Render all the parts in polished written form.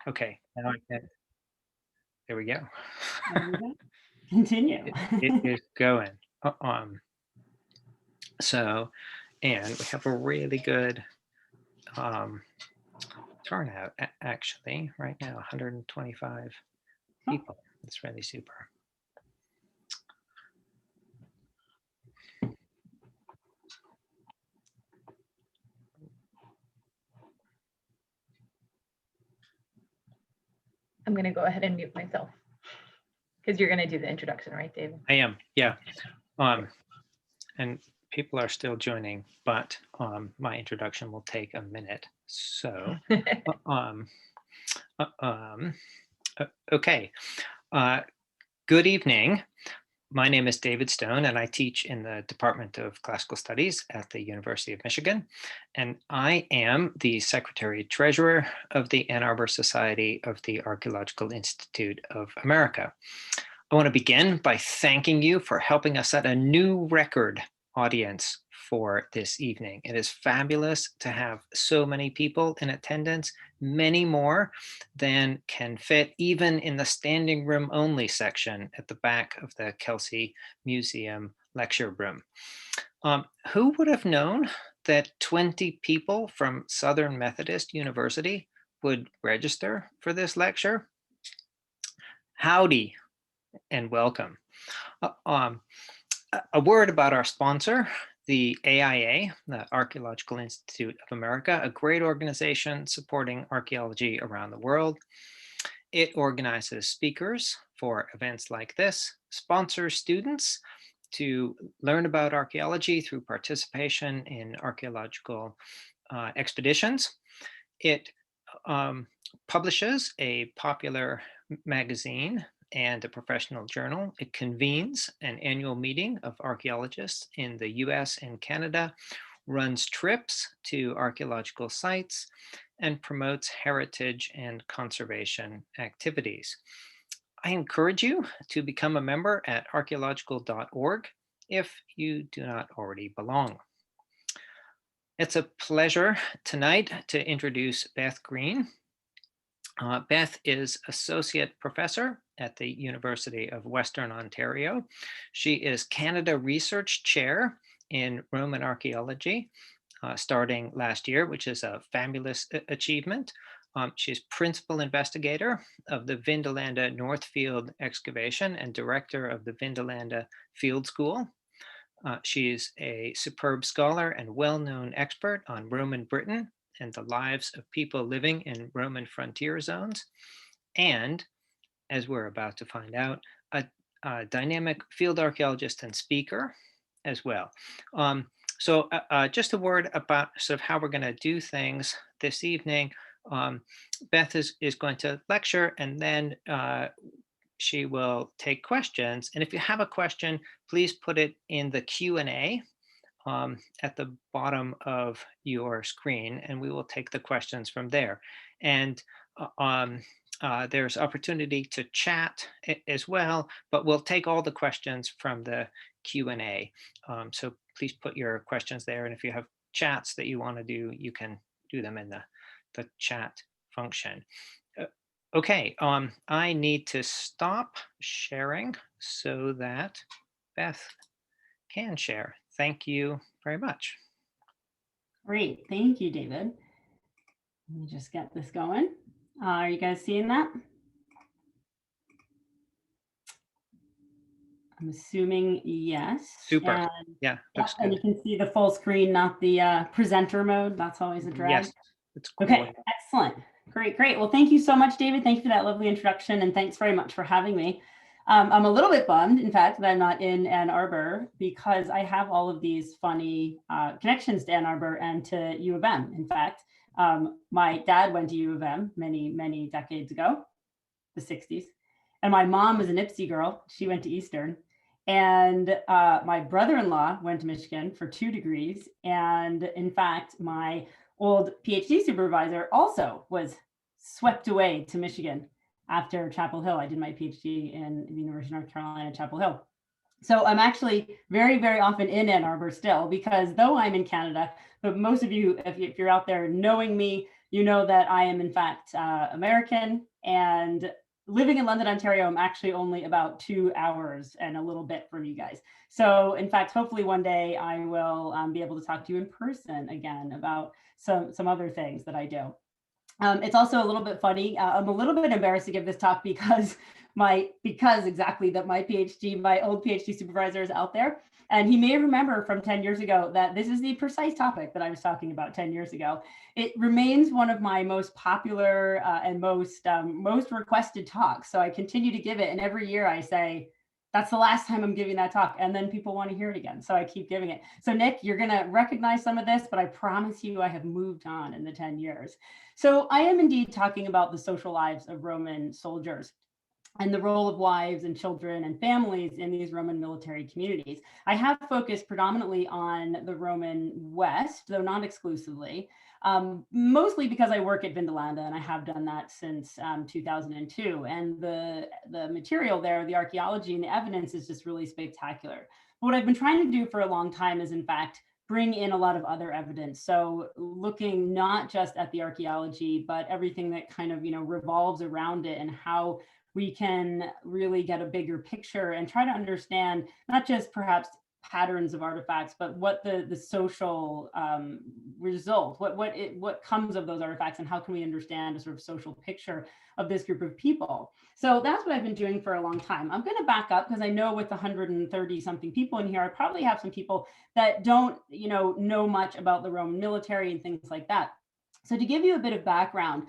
Okay, now I can, there we go. There we go. Continue. It is going. Uh, Um, so, and we have a really good um, turnout, actually, right now, 125 Oh, people. It's really super. I'm going to go ahead and mute myself because you're going to do the introduction, right, David? I am, yeah. And people are still joining, but my introduction will take a minute. So, um, okay. Good evening. My name is David Stone, and I teach in the Department of Classical Studies at the University of Michigan. And I am the Secretary Treasurer of the Ann Arbor Society of the Archaeological Institute of America. I want to begin by thanking you for helping us set a new record audience for this evening. It is fabulous to have so many people in attendance, many more than can fit even in the standing room only section at the back of the Kelsey Museum lecture room. Who would have known that 20 people from Southern Methodist University would register for this lecture? Howdy and welcome. A word about our sponsor, the AIA, the Archaeological Institute of America, a great organization supporting archaeology around the world. It organizes speakers for events like this, sponsors students to learn about archaeology through participation in archaeological expeditions. It publishes a popular magazine and a professional journal. It convenes an annual meeting of archaeologists in the US and Canada, runs trips to archaeological sites, and promotes heritage and conservation activities. I encourage you to become a member at archaeological.org if you do not already belong. It's a pleasure tonight to introduce Beth Greene. Beth is Associate Professor at the University of Western Ontario. She is Canada Research Chair in Roman Archaeology, starting last year, which is a fabulous achievement. She's Principal Investigator of the Vindolanda Northfield excavation and Director of the Vindolanda Field School. She's a superb scholar and well-known expert on Roman Britain and the lives of people living in Roman frontier zones. And, as we're about to find out, a dynamic field archaeologist and speaker as well. So just a word about sort of how we're going to do things this evening. Beth is going to lecture, and then she will take questions. And if you have a question, please put it in the Q&A at the bottom of your screen, and we will take the questions from there. And there's opportunity to chat as well, but we'll take all the questions from the Q&A. So please put your questions there. And if you have chats that you want to do, you can do them in the chat function. Okay, I need to stop sharing so that Beth can share. Thank you very much. Great. Thank you, David. Let me just get this going. Are you guys seeing that? I'm assuming yes. Super. And, yeah, looks and good. you can see the full screen, not the presenter mode. That's always a drag. Yes, it's cool. Okay, excellent. Great, great. Well, thank you so much, David. Thank you for that lovely introduction, and thanks very much for having me. I'm a little bit bummed, in fact, that I'm not in Ann Arbor because I have all of these funny connections to Ann Arbor and to U of M. In fact, my dad went to U of M many, many decades ago, the 60s. And my mom was an Ipsy girl. She went to Eastern. And my brother-in-law went to Michigan for 2 degrees. And in fact, my old PhD supervisor also was swept away to Michigan after Chapel Hill. I did my PhD in the University of North Carolina, Chapel Hill. So I'm actually very, very often in Ann Arbor still, because though I'm in Canada, but most of you, if you're out there knowing me, you know that I am in fact American, and living in London, Ontario, I'm actually only about 2 hours and a little bit from you guys. So in fact, hopefully one day I will be able to talk to you in person again about some other things that I do. It's also a little bit funny. I'm a little bit embarrassed to give this talk because exactly that my old PhD supervisor is out there. And he may remember from 10 years ago that this is the precise topic that I was talking about 10 years ago. It remains one of my most popular and most requested talks. So I continue to give it. And every year I say, that's the last time I'm giving that talk. And then people want to hear it again. So I keep giving it. So Nick, you're going to recognize some of this, but I promise you I have moved on in the 10 years. So I am indeed talking about the social lives of Roman soldiers and the role of wives and children and families in these Roman military communities. I have focused predominantly on the Roman West, though not exclusively, mostly because I work at Vindolanda, and I have done that since 2002. And the material there, the archaeology and the evidence is just really spectacular. What I've been trying to do for a long time is, in fact, bring in a lot of other evidence. So looking not just at the archaeology, but everything that kind of, revolves around it, and how we can really get a bigger picture and try to understand not just perhaps patterns of artifacts, but what the social result, what comes of those artifacts, and how can we understand a sort of social picture of this group of people. So that's what I've been doing for a long time. I'm going to back up because I know with 130 something people in here, I probably have some people that don't, know much about the Roman military and things like that. So to give you a bit of background,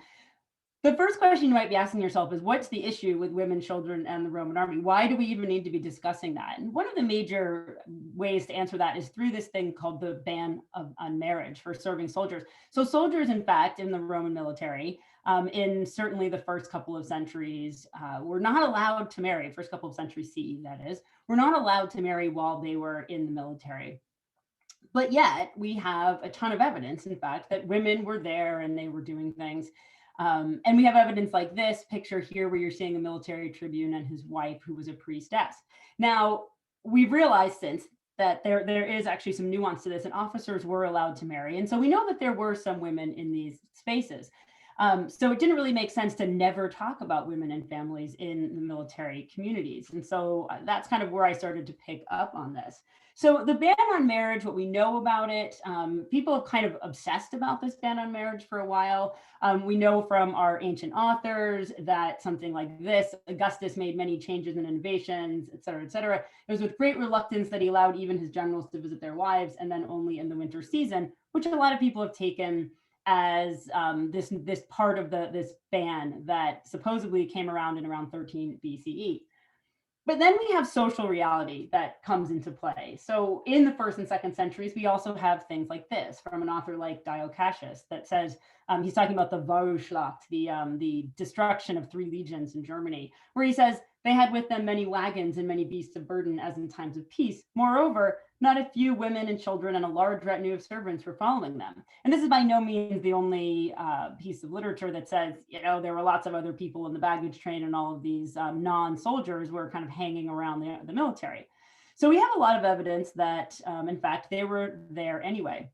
the first question you might be asking yourself is, what's the issue with women, children, and the Roman army? Why do we even need to be discussing that? And one of the major ways to answer that is through this thing called the ban on marriage for serving soldiers. So soldiers, in fact, in the Roman military, in certainly the first couple of centuries, were not allowed to marry, first couple of centuries CE, that is, were not allowed to marry while they were in the military. But yet we have a ton of evidence, in fact, that women were there and they were doing things. And we have evidence like this picture here where you're seeing a military tribune and his wife, who was a priestess. Now, we've realized since that there is actually some nuance to this, and officers were allowed to marry. And so we know that there were some women in these spaces. So it didn't really make sense to never talk about women and families in the military communities. And so that's kind of where I started to pick up on this. So the ban on marriage, what we know about it, people have kind of obsessed about this ban on marriage for a while. We know from our ancient authors that something like this, Augustus made many changes and innovations, et cetera, et cetera. It was with great reluctance that he allowed even his generals to visit their wives, and then only in the winter season, which a lot of people have taken as this part of this ban that supposedly came around in around 13 BCE. But then we have social reality that comes into play. So in the 1st and 2nd centuries, we also have things like this from an author like Dio Cassius that says, he's talking about the Varusschlacht, the destruction of 3 legions in Germany, where he says they had with them many wagons and many beasts of burden as in times of peace. Moreover, not a few women and children and a large retinue of servants were following them. And this is by no means the only piece of literature that says, there were lots of other people in the baggage train, and all of these non-soldiers were kind of hanging around the military. So we have a lot of evidence that, in fact, they were there anyway.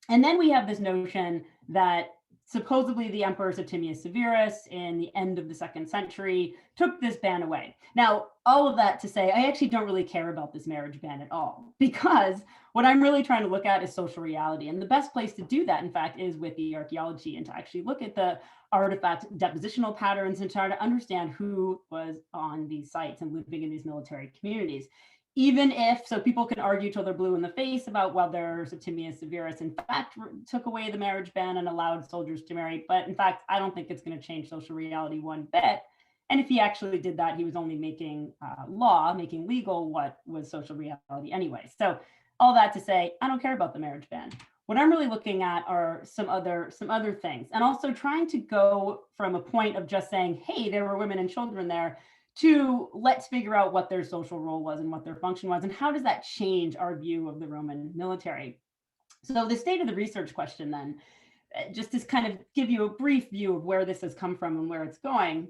And then we have this notion that supposedly the Emperor Septimius Severus in the end of the 2nd century took this ban away. Now, all of that to say, I actually don't really care about this marriage ban at all, because what I'm really trying to look at is social reality. And the best place to do that, in fact, is with the archaeology, and to actually look at the artifact depositional patterns and try to understand who was on these sites and living in these military communities. Even if, so people can argue till they're blue in the face about whether Septimius Severus in fact took away the marriage ban and allowed soldiers to marry, but in fact, I don't think it's going to change social reality one bit. And if he actually did that, he was only making making legal what was social reality anyway. So all that to say, I don't care about the marriage ban. What I'm really looking at are some other things, and also trying to go from a point of just saying, hey, there were women and children there, to let's figure out what their social role was and what their function was, and how does that change our view of the Roman military. So the state of the research question then, just to kind of give you a brief view of where this has come from and where it's going.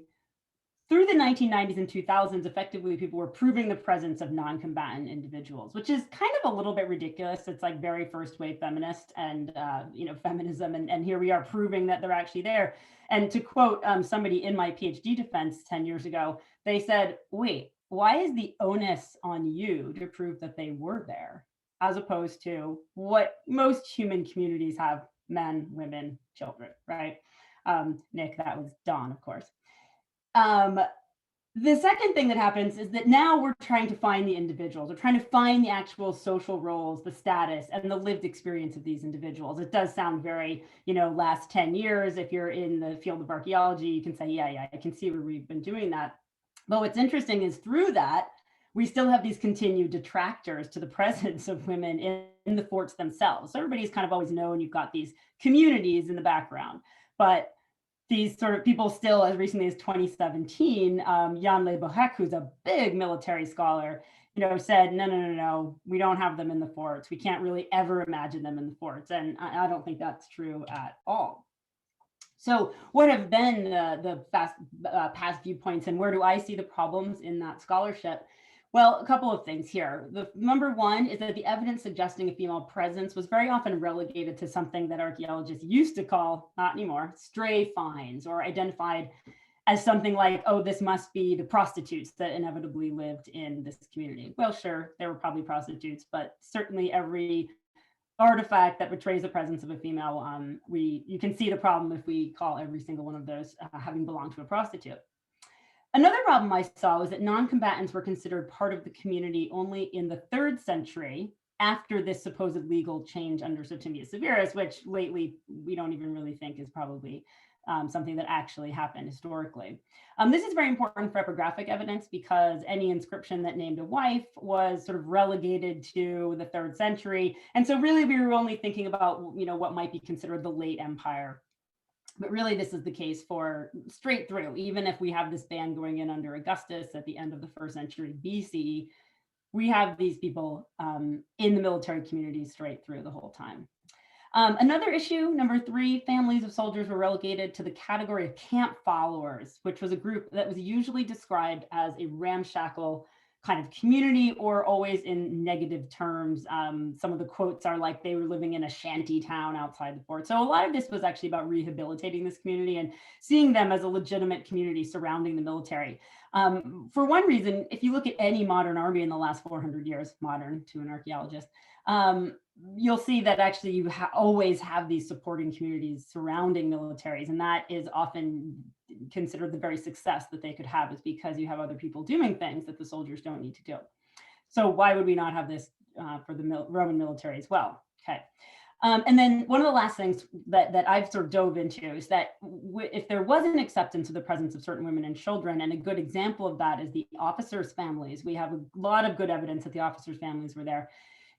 through the 1990s and 2000s, effectively people were proving the presence of non-combatant individuals, which is kind of a little bit ridiculous. It's like very first wave feminist and feminism, and here we are proving that they're actually there. And to quote somebody in my PhD defense 10 years ago, they said, wait, why is the onus on you to prove that they were there, as opposed to what most human communities have: men, women, children, right? Nick, that was Dawn, of course. The second thing that happens is that now we're trying to find the individuals. We're trying to find the actual social roles, the status, and the lived experience of these individuals. It does sound very, last 10 years. If you're in the field of archaeology, you can say, yeah, I can see where we've been doing that. But what's interesting is through that, we still have these continued detractors to the presence of women in the forts themselves. So everybody's kind of always known you've got these communities in the background, but these sort of people still, as recently as 2017, Jan Le Bohec, who's a big military scholar, said, no, we don't have them in the forts. We can't really ever imagine them in the forts. And I don't think that's true at all. So what have been the past viewpoints, and where do I see the problems in that scholarship? Well, a couple of things here. The number one is that the evidence suggesting a female presence was very often relegated to something that archaeologists used to call, not anymore, stray finds, or identified as something like, oh, this must be the prostitutes that inevitably lived in this community. Well, sure, there were probably prostitutes, but certainly every artifact that betrays the presence of a female, you can see the problem if we call every single one of those having belonged to a prostitute. Another problem I saw was that non-combatants were considered part of the community only in the 3rd century, after this supposed legal change under Septimius Severus, which lately we don't even really think is probably something that actually happened historically. This is very important for epigraphic evidence, because any inscription that named a wife was sort of relegated to the 3rd century. And so really we were only thinking about, what might be considered the late empire. But really, this is the case for straight through. Even if we have this ban going in under Augustus at the end of the 1st century BCE, we have these people in the military community straight through the whole time. Another issue, number 3, families of soldiers were relegated to the category of camp followers, which was a group that was usually described as a ramshackle kind of community, or always in negative terms. Some of the quotes are like they were living in a shanty town outside the fort. So a lot of this was actually about rehabilitating this community and seeing them as a legitimate community surrounding the military. For one reason, if you look at any modern army in the last 400 years, modern to an archaeologist, you'll see that actually you always have these supporting communities surrounding militaries, and that is often considered the very success that they could have, is because you have other people doing things that the soldiers don't need to do. So why would we not have this for the Roman military as well? Okay. And then one of the last things that I've sort of dove into is that if there was an acceptance of the presence of certain women and children, and a good example of that is the officers' families. We have a lot of good evidence that the officers' families were there.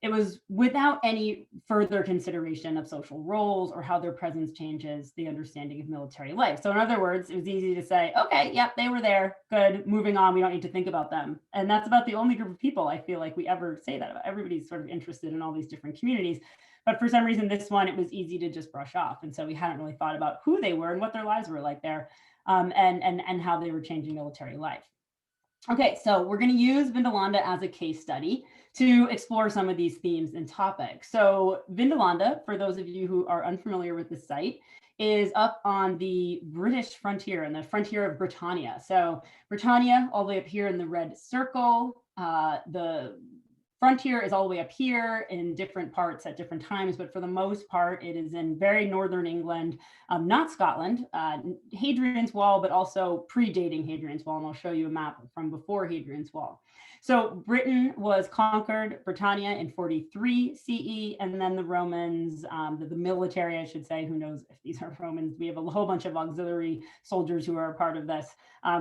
It was without any further consideration of social roles or how their presence changes the understanding of military life. So in other words, it was easy to say, okay, yep, they were there, good, moving on, we don't need to think about them. And that's about the only group of people I feel like we ever say that about. Everybody's sort of interested in all these different communities. But for some reason, this one, it was easy to just brush off. And so we hadn't really thought about who they were and what their lives were like there, and how they were changing military life. Okay, so we're going to use Vindolanda as a case study to explore some of these themes and topics. So Vindolanda, for those of you who are unfamiliar with the site, is up on the British frontier, and the frontier of Britannia. So Britannia, all the way up here in the red circle, the frontier is all the way up here in different parts at different times, but for the most part, it is in very northern England, not Scotland, Hadrian's Wall, but also predating Hadrian's Wall. And I'll show you a map from before Hadrian's Wall. So Britain was conquered, Britannia, in 43 CE, and then the Romans, the military, I should say, who knows if these are Romans, we have a whole bunch of auxiliary soldiers who are a part of this,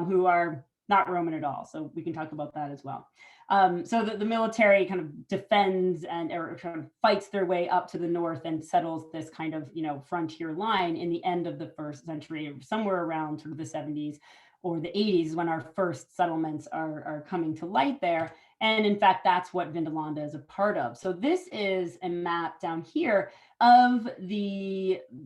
who are not Roman at all. So we can talk about that as well. So that the military kind of defends or kind of fights their way up to the north and settles this kind of, frontier line in the end of the 1st century, somewhere around sort of the 70s or the 80s, when our first settlements are coming to light there. And in fact, that's what Vindolanda is a part of. So this is a map down here of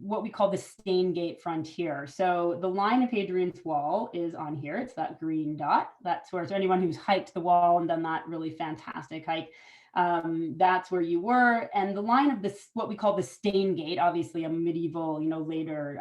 what we call the Staingate frontier. So the line of Hadrian's Wall is on here. It's that green dot. That's where, so anyone who's hiked the wall and done that really fantastic hike, that's where you were. And the line of this, what we call the Staingate, obviously a medieval, later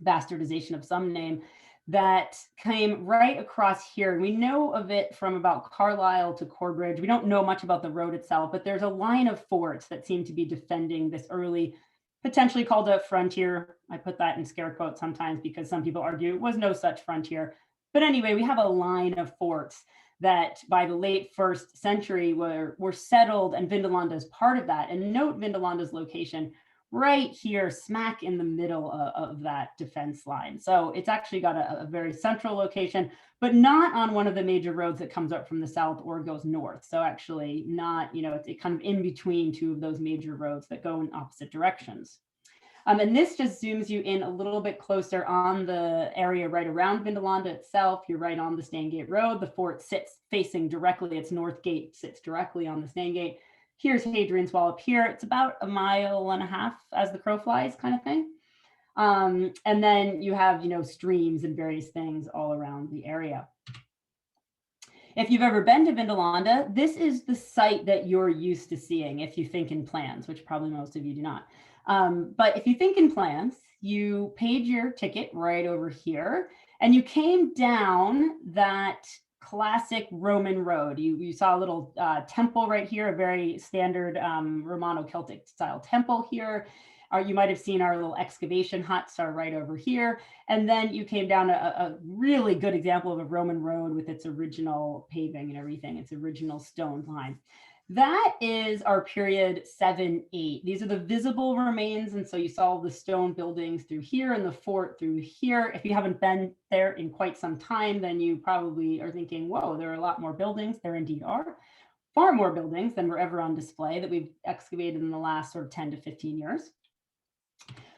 bastardization of some name, that came right across here. We know of it from about Carlisle to Corbridge. We don't know much about the road itself, but there's a line of forts that seem to be defending this early, potentially called a frontier. I put that in scare quotes sometimes because some people argue it was no such frontier. But anyway, we have a line of forts that by the late 1st century were settled, and Vindolanda is part of that. And note Vindolanda's location right here, smack in the middle of that defense line. So it's actually got a very central location, but not on one of the major roads that comes up from the south or goes north. So actually not, it's kind of in between two of those major roads that go in opposite directions. And this just zooms you in a little bit closer on the area right around Vindolanda itself. You're right on the Staingate Road. The fort sits facing directly, its north gate sits directly on the Staingate. Here's Hadrian's Wall up here. It's about 1.5 miles as the crow flies, kind of thing. And then you have, streams and various things all around the area. If you've ever been to Vindolanda, this is the site that you're used to seeing if you think in plans, which probably most of you do not. But if you think in plans, you paid your ticket right over here, and you came down that classic Roman road. You saw a little temple right here, a very standard Romano-Celtic style temple here. You might have seen our little excavation huts are right over here. And then you came down a really good example of a Roman road with its original paving and everything, its original stone line. That is our period 7-8. These are the visible remains. And so you saw the stone buildings through here and the fort through here. If you haven't been there in quite some time, then you probably are thinking, whoa, there are a lot more buildings. There indeed are. Far more buildings than were ever on display that we've excavated in the last sort of 10 to 15 years.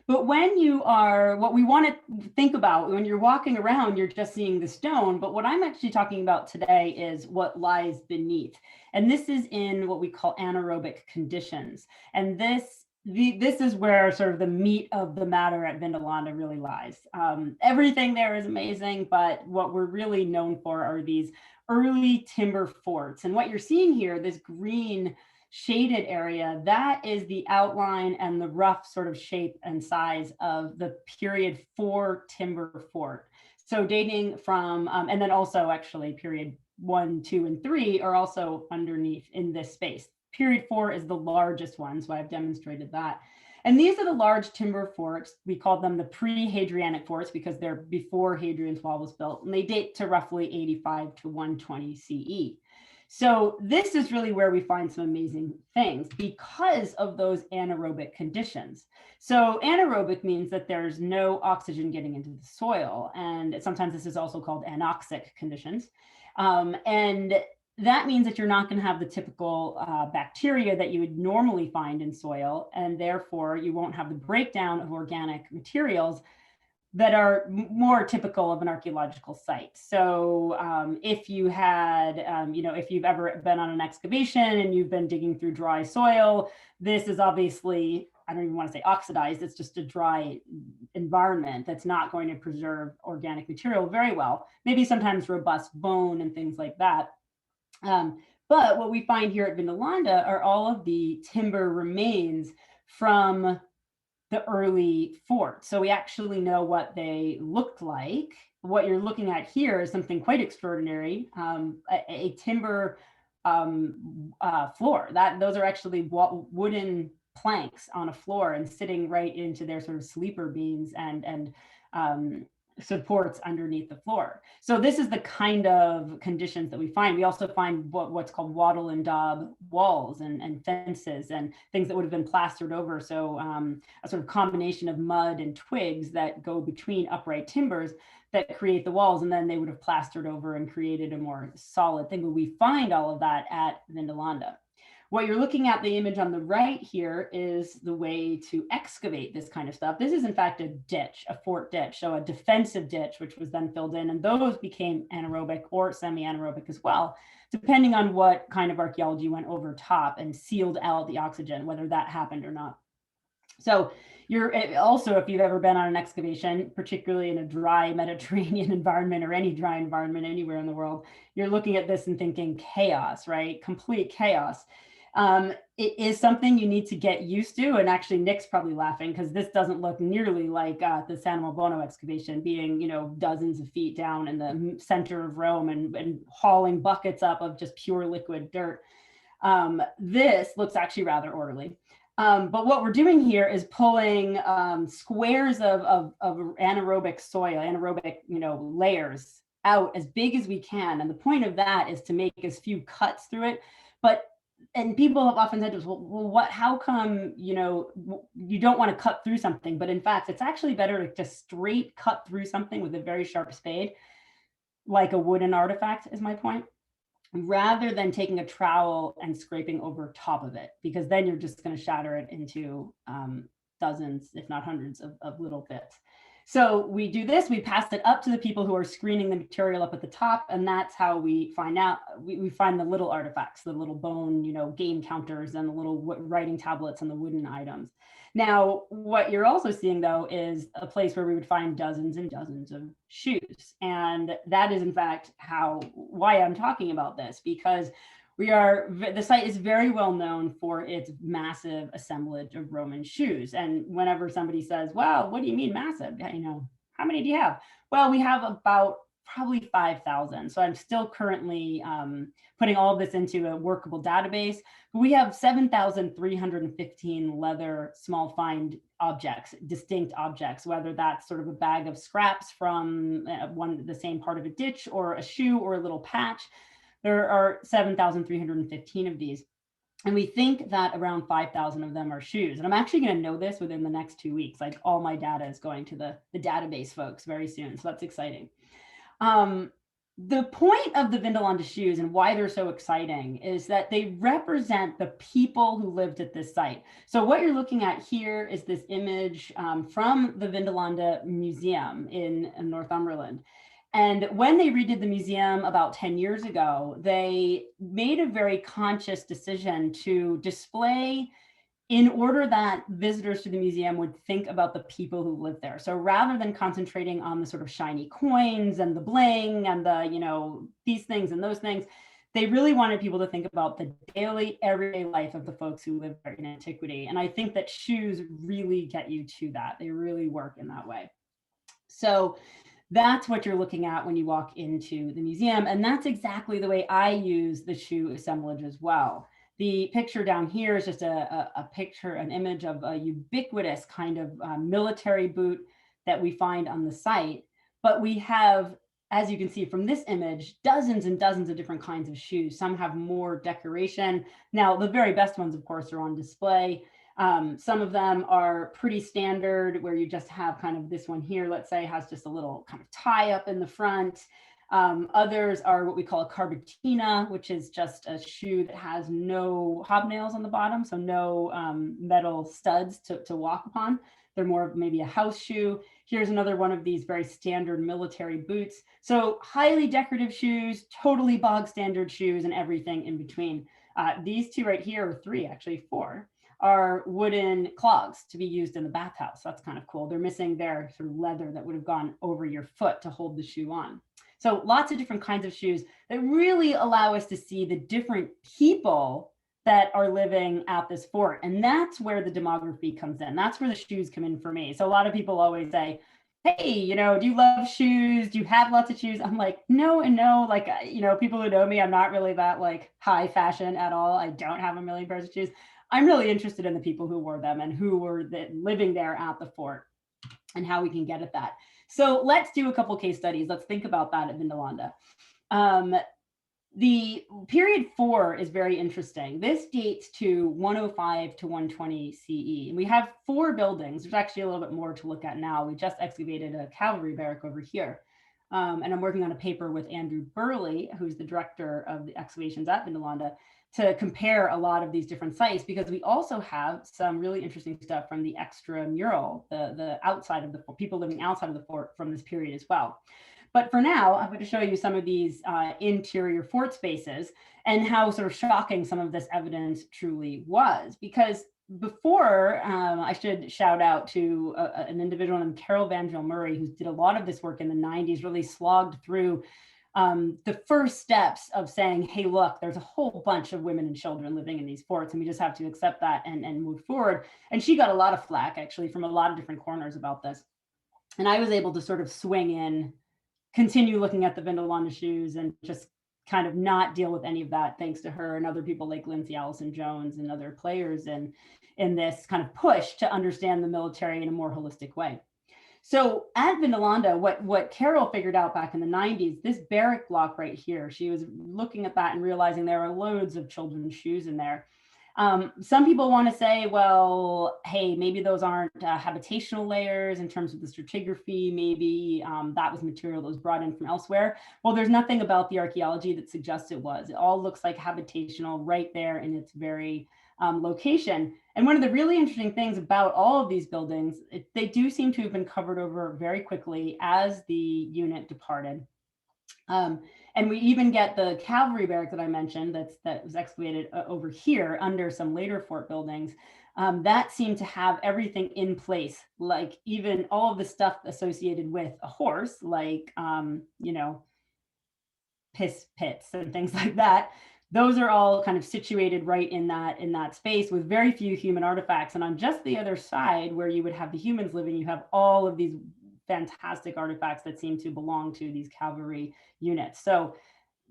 But when you are, what we want to think about when you're walking around, you're just seeing the stone. But what I'm actually talking about today is what lies beneath. And this is in what we call anaerobic conditions. And this is where sort of the meat of the matter at Vindolanda really lies. Everything there is amazing, but what we're really known for are these early timber forts. And what you're seeing here, this green shaded area, that is the outline and the rough sort of shape and size of the period 4 timber fort. So dating from, and then also actually period 1, 2, and 3 are also underneath in this space. Period 4 is the largest one, so I've demonstrated that. And these are the large timber forts. We call them the Pre-Hadrianic Forest because they're before Hadrian's Wall was built, and they date to roughly 85 to 120 CE. So this is really where we find some amazing things because of those anaerobic conditions. So anaerobic means that there's no oxygen getting into the soil. And sometimes this is also called anoxic conditions. And that means that you're not going to have the typical bacteria that you would normally find in soil. And therefore you won't have the breakdown of organic materials that are more typical of an archaeological site. So if you had, if you've ever been on an excavation and you've been digging through dry soil, this is obviously, I don't even want to say oxidized, it's just a dry environment that's not going to preserve organic material very well. Maybe sometimes robust bone and things like that. But what we find here at Vindolanda are all of the timber remains from the early fort. So we actually know what they looked like. What you're looking at here is something quite extraordinary, a timber floor. Those are actually wooden planks on a floor and sitting right into their sort of sleeper beams and supports underneath the floor. So this is the kind of conditions that we find. We also find what's called wattle and daub walls and fences and things that would have been plastered over. So a sort of combination of mud and twigs that go between upright timbers that create the walls, and then they would have plastered over and created a more solid thing. But we find all of that at Vindolanda. What you're looking at, the image on the right here, is the way to excavate this kind of stuff. This is in fact a ditch, a fort ditch, so a defensive ditch, which was then filled in, and those became anaerobic or semi-anaerobic as well, depending on what kind of archaeology went over top and sealed out the oxygen, whether that happened or not. So you're also, if you've ever been on an excavation, particularly in a dry Mediterranean environment or any dry environment anywhere in the world, you're looking at this and thinking chaos, right? Complete chaos. It is something you need to get used to. And actually Nick's probably laughing because this doesn't look nearly like the San Malbono excavation, being, you know, dozens of feet down in the center of Rome and hauling buckets up of just pure liquid dirt. This looks actually rather orderly. But what we're doing here is pulling squares of anaerobic soil, anaerobic, you know, layers out as big as we can. And the point of that is to make as few cuts through it. And people have often said to us, well, how come, you know, you don't want to cut through something? But in fact, it's actually better to just straight cut through something with a very sharp spade, like a wooden artifact, is my point, rather than taking a trowel and scraping over top of it, because then you're just going to shatter it into dozens, if not hundreds of little bits. So we do this, we pass it up to the people who are screening the material up at the top, and that's how we find out, we find the little artifacts, the little bone, you know, game counters and the little writing tablets and the wooden items. Now, what you're also seeing though is a place where we would find dozens and dozens of shoes. And that is in fact why I'm talking about this, because the site is very well known for its massive assemblage of Roman shoes. And whenever somebody says, well, what do you mean massive? You know, how many do you have? Well, we have about probably 5,000. So I'm still currently putting all of this into a workable database. We have 7,315 leather small find objects, distinct objects, whether that's sort of a bag of scraps from the same part of a ditch or a shoe or a little patch. There are 7,315 of these. And we think that around 5,000 of them are shoes. And I'm actually going to know this within the next 2 weeks. Like, all my data is going to the database folks very soon. So that's exciting. The point of the Vindalanda shoes and why they're so exciting is that they represent the people who lived at this site. So what you're looking at here is this image from the Vindalanda Museum in Northumberland. And when they redid the museum about 10 years ago, they made a very conscious decision to display in order that visitors to the museum would think about the people who lived there. So rather than concentrating on the sort of shiny coins and the bling and the, you know, these things and those things, they really wanted people to think about the daily, everyday life of the folks who lived there in antiquity. And I think that shoes really get you to that. They really work in that way. So that's what you're looking at when you walk into the museum. And that's exactly the way I use the shoe assemblage as well. The picture down here is just a picture, an image of a ubiquitous kind of military boot that we find on the site. But we have, as you can see from this image, dozens and dozens of different kinds of shoes. Some have more decoration. Now, the very best ones, of course, are on display. Some of them are pretty standard, where you just have kind of this one here, let's say, has just a little kind of tie up in the front. Others are what we call a carbotina, which is just a shoe that has no hobnails on the bottom, so no metal studs to walk upon. They're more of maybe a house shoe. Here's another one of these very standard military boots. So highly decorative shoes, totally bog standard shoes, and everything in between. These two right here, or three, actually four, are wooden clogs to be used in the bathhouse. That's kind of cool. They're missing their sort of leather that would have gone over your foot to hold the shoe on. So lots of different kinds of shoes that really allow us to see the different people that are living at this fort. And that's where the demography comes in. That's where the shoes come in for me. So a lot of people always say, hey, you know, do you love shoes? Do you have lots of shoes? I'm like, no and no. Like, you know, people who know me, I'm not really that like high fashion at all. I don't have a million pairs of shoes. I'm really interested in the people who wore them and who were living there at the fort and how we can get at that. So let's do a couple case studies. Let's think about that at Vindolanda. The period 4 is very interesting. This dates to 105 to 120 CE. And we have 4 buildings. There's actually a little bit more to look at now. We just excavated a cavalry barrack over here. And I'm working on a paper with Andrew Burley, who's the director of the excavations at Vindolanda, to compare a lot of these different sites, because we also have some really interesting stuff from the extramural, the outside of the people living outside of the fort from this period as well. But for now, I'm going to show you some of these interior fort spaces and how sort of shocking some of this evidence truly was. Because before, I should shout out to an individual named Carol Vandrell Murray, who did a lot of this work in the 90s, really slogged through the first steps of saying, hey, look, there's a whole bunch of women and children living in these forts, and we just have to accept that and move forward. And she got a lot of flack, actually, from a lot of different corners about this. And I was able to sort of swing in, continue looking at the Vindalanda Shoes, and just kind of not deal with any of that, thanks to her and other people like Lindsay Allison Jones and other players in this kind of push to understand the military in a more holistic way. So at Vindolanda, what Carol figured out back in the 90s, this barrack block right here, she was looking at that and realizing there are loads of children's shoes in there. Some people want to say, well, hey, maybe those aren't habitational layers in terms of the stratigraphy. Maybe that was material that was brought in from elsewhere. Well, there's nothing about the archaeology that suggests it was. It all looks like habitational right there in its very location. And one of the really interesting things about all of these buildings, they do seem to have been covered over very quickly as the unit departed. And we even get the cavalry barrack that I mentioned that was excavated over here under some later fort buildings. That seemed to have everything in place, like even all of the stuff associated with a horse, like, you know, piss pits and things like that. Those are all kind of situated right in that space with very few human artifacts. And on just the other side, where you would have the humans living, you have all of these fantastic artifacts that seem to belong to these cavalry units. So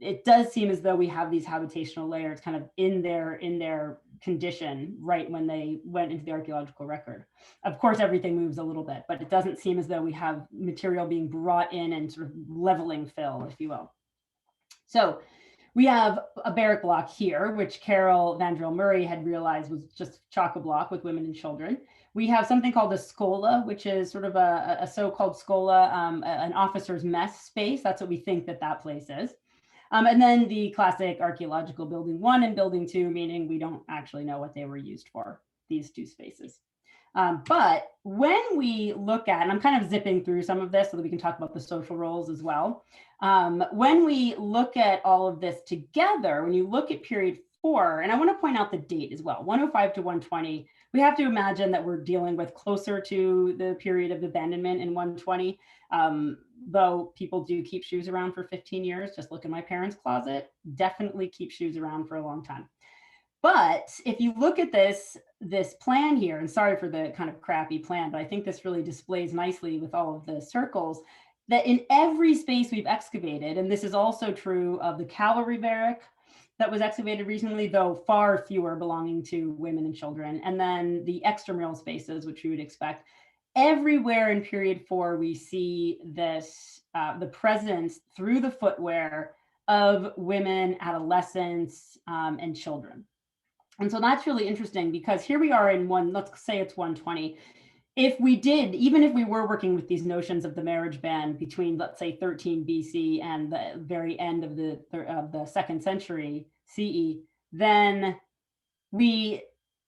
it does seem as though we have these habitational layers kind of in their condition right when they went into the archaeological record. Of course, everything moves a little bit, but it doesn't seem as though we have material being brought in and sort of leveling fill, if you will. So we have a barrack block here, which Carol Vandrell Murray had realized was just chock-a-block with women and children. We have something called a scola, which is sort of a so-called scola, an officer's mess space. That's what we think that place is. And then the classic archaeological building 1 and building 2, meaning we don't actually know what they were used for, these two spaces. But when we look at, and I'm kind of zipping through some of this so that we can talk about the social roles as well. When we look at all of this together, when you look at period 4, and I want to point out the date as well, 105 to 120, we have to imagine that we're dealing with closer to the period of abandonment in 120, though people do keep shoes around for 15 years. Just look in my parents' closet, definitely keep shoes around for a long time. But if you look at this plan here, and sorry for the kind of crappy plan, but I think this really displays nicely with all of the circles, that in every space we've excavated, and this is also true of the cavalry barrack that was excavated recently, though far fewer belonging to women and children, and then the extramural spaces, which you would expect, everywhere in period 4, we see this, the presence through the footwear of women, adolescents, and children. And so that's really interesting, because here we are in let's say it's 120. If we did, even if we were working with these notions of the marriage ban between, let's say, 13 BC and the very end of the 2nd century CE, then we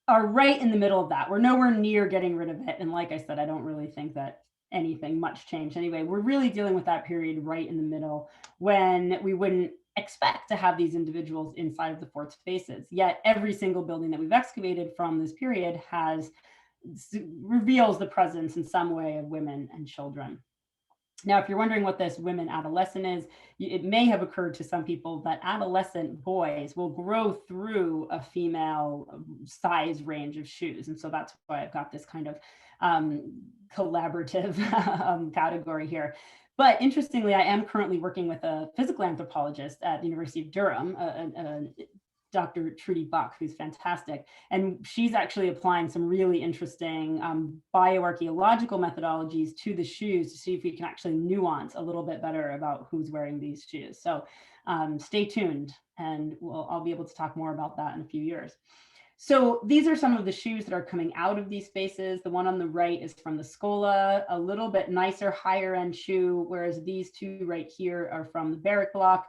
are right in the middle of that. We're nowhere near getting rid of it. And like I said, I don't really think that anything much changed. Anyway, we're really dealing with that period right in the middle when we wouldn't expect to have these individuals inside of the fort spaces. Yet every single building that we've excavated from this period reveals the presence in some way of women and children. Now, if you're wondering what this women adolescent is, it may have occurred to some people that adolescent boys will grow through a female size range of shoes. And so that's why I've got this kind of collaborative category here. But interestingly, I am currently working with a physical anthropologist at the University of Durham, Dr. Trudy Buck, who's fantastic. And she's actually applying some really interesting bioarchaeological methodologies to the shoes to see if we can actually nuance a little bit better about who's wearing these shoes. So stay tuned, and I'll be able to talk more about that in a few years. So these are some of the shoes that are coming out of these spaces. The one on the right is from the Scola, a little bit nicer, higher end shoe, whereas these two right here are from the Barrack Block.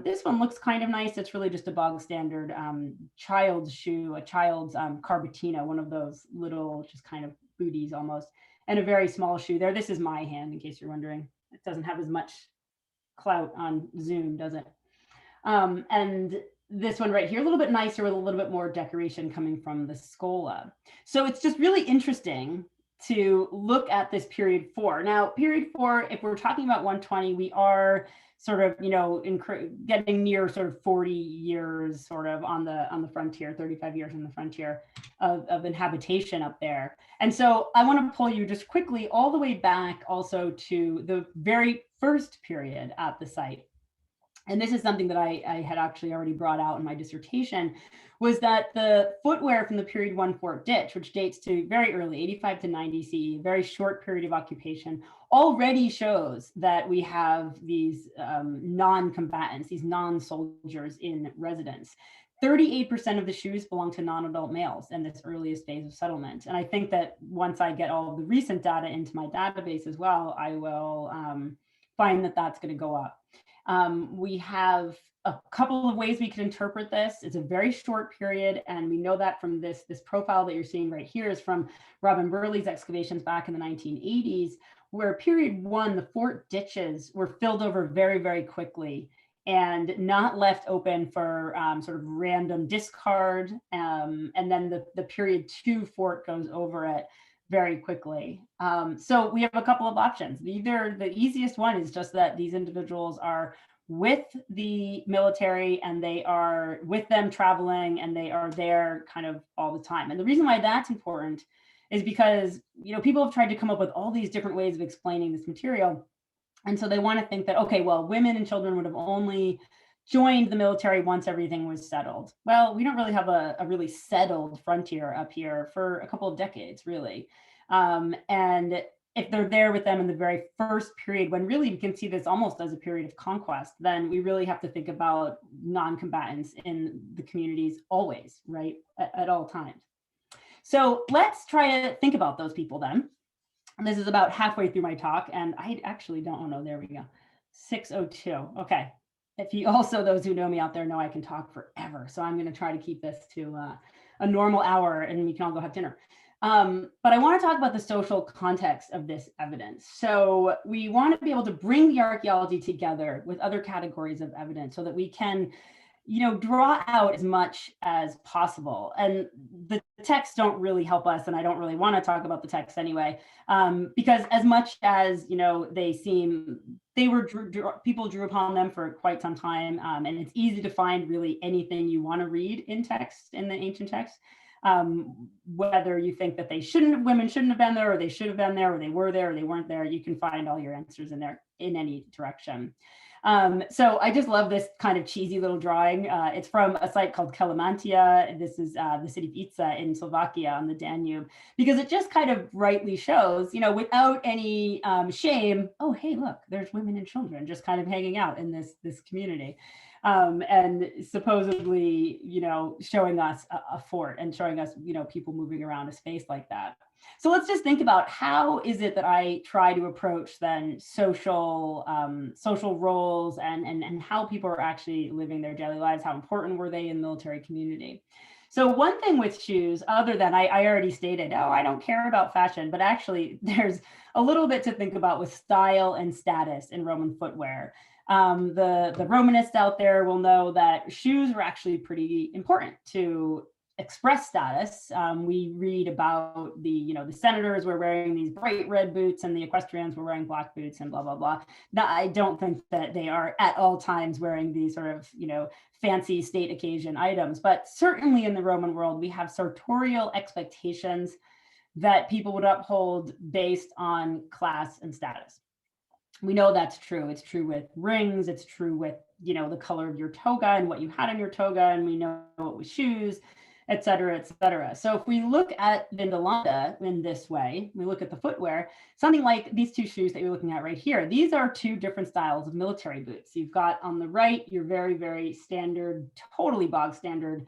This one looks kind of nice. It's really just a bog standard child's shoe, a child's Carbotina, one of those little just kind of booties almost, and a very small shoe there. This is my hand, in case you're wondering. It doesn't have as much clout on Zoom, does it? And this one right here, a little bit nicer with a little bit more decoration coming from the Scola. So it's just really interesting to look at this period 4. Now, period 4, if we're talking about 120, we are sort of, you know, getting near sort of 40 years sort of on the frontier, 35 years on the frontier of inhabitation up there. And so I want to pull you just quickly all the way back also to the very first period at the site. And this is something that I had actually already brought out in my dissertation, was that the footwear from the period 1 fort ditch, which dates to very early, 85 to 90 CE, very short period of occupation, already shows that we have these non-combatants, these non-soldiers in residence. 38% of the shoes belong to non-adult males in this earliest phase of settlement. And I think that once I get all of the recent data into my database as well, I will find that that's going to go up. We have a couple of ways we can interpret this. It's a very short period, and we know that from this profile that you're seeing right here is from Robin Burley's excavations back in the 1980s, where period 1, the fort ditches were filled over very, very quickly and not left open for sort of random discard. And then the period 2 fort goes over it very quickly. So we have a couple of options. Either the easiest one is just that these individuals are with the military and they are with them traveling and they are there kind of all the time. And the reason why that's important is because, you know, people have tried to come up with all these different ways of explaining this material. And so they want to think that, okay, well, women and children would have only joined the military once everything was settled. Well, we don't really have a really settled frontier up here for a couple of decades, really. And if they're there with them in the very first period, when really we can see this almost as a period of conquest, then we really have to think about non-combatants in the communities always, right, at all times. So let's try to think about those people then. And this is about halfway through my talk, and I actually don't, oh no, there we go, 6:02, okay. If you also, those who know me out there know I can talk forever. So I'm going to try to keep this to a normal hour and we can all go have dinner. But I want to talk about the social context of this evidence. So we want to be able to bring the archaeology together with other categories of evidence so that we can, you know, draw out as much as possible. And the texts don't really help us, and I don't really want to talk about the text anyway, because as much as, you know, they seem, people drew upon them for quite some time, and it's easy to find really anything you want to read in text, in the ancient text, whether you think that women shouldn't have been there, or they should have been there, or they were there, or they weren't there, you can find all your answers in there in any direction. So I just love this kind of cheesy little drawing. It's from a site called Kalamantia. This is the city of Itza in Slovakia on the Danube, because it just kind of rightly shows, you know, without any shame, oh, hey, look, there's women and children just kind of hanging out in this community. And supposedly, you know, showing us a fort and showing us, you know, people moving around a space like that. So let's just think about how is it that I try to approach then social roles and how people are actually living their daily lives. How important were they in the military community? So one thing with shoes, other than I already stated, oh, I don't care about fashion, but actually there's a little bit to think about with style and status in Roman footwear. The Romanists out there will know that shoes were actually pretty important to express status. We read about the senators were wearing these bright red boots and the equestrians were wearing black boots and blah, blah, blah. Now, I don't think that they are at all times wearing these sort of, you know, fancy state occasion items, but certainly in the Roman world, we have sartorial expectations that people would uphold based on class and status. We know that's true. It's true with rings. It's true with, you know, the color of your toga and what you had on your toga. And we know it with shoes, et cetera, et cetera. So if we look at Vindolanda in this way, we look at the footwear, something like these two shoes that you're looking at right here, these are two different styles of military boots. You've got on the right, your very, very standard, totally bog standard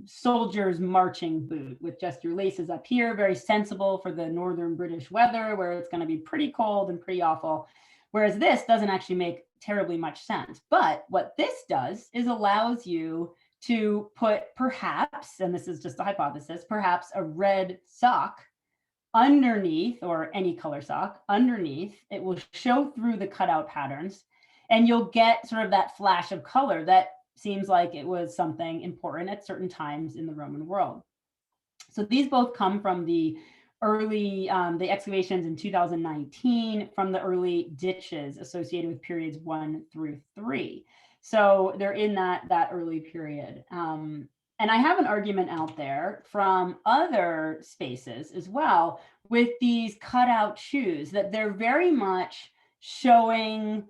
soldier's marching boot with just your laces up here, very sensible for the northern British weather where it's going to be pretty cold and pretty awful. Whereas this doesn't actually make terribly much sense. But what this does is allows you to put perhaps, and this is just a hypothesis, perhaps a red sock underneath, or any color sock underneath. It will show through the cutout patterns and you'll get sort of that flash of color that seems like it was something important at certain times in the Roman world. So these both come from the early, the excavations in 2019 from the early ditches associated with periods 1 through 3. So they're in that early period. And I have an argument out there from other spaces as well with these cutout shoes that they're very much showing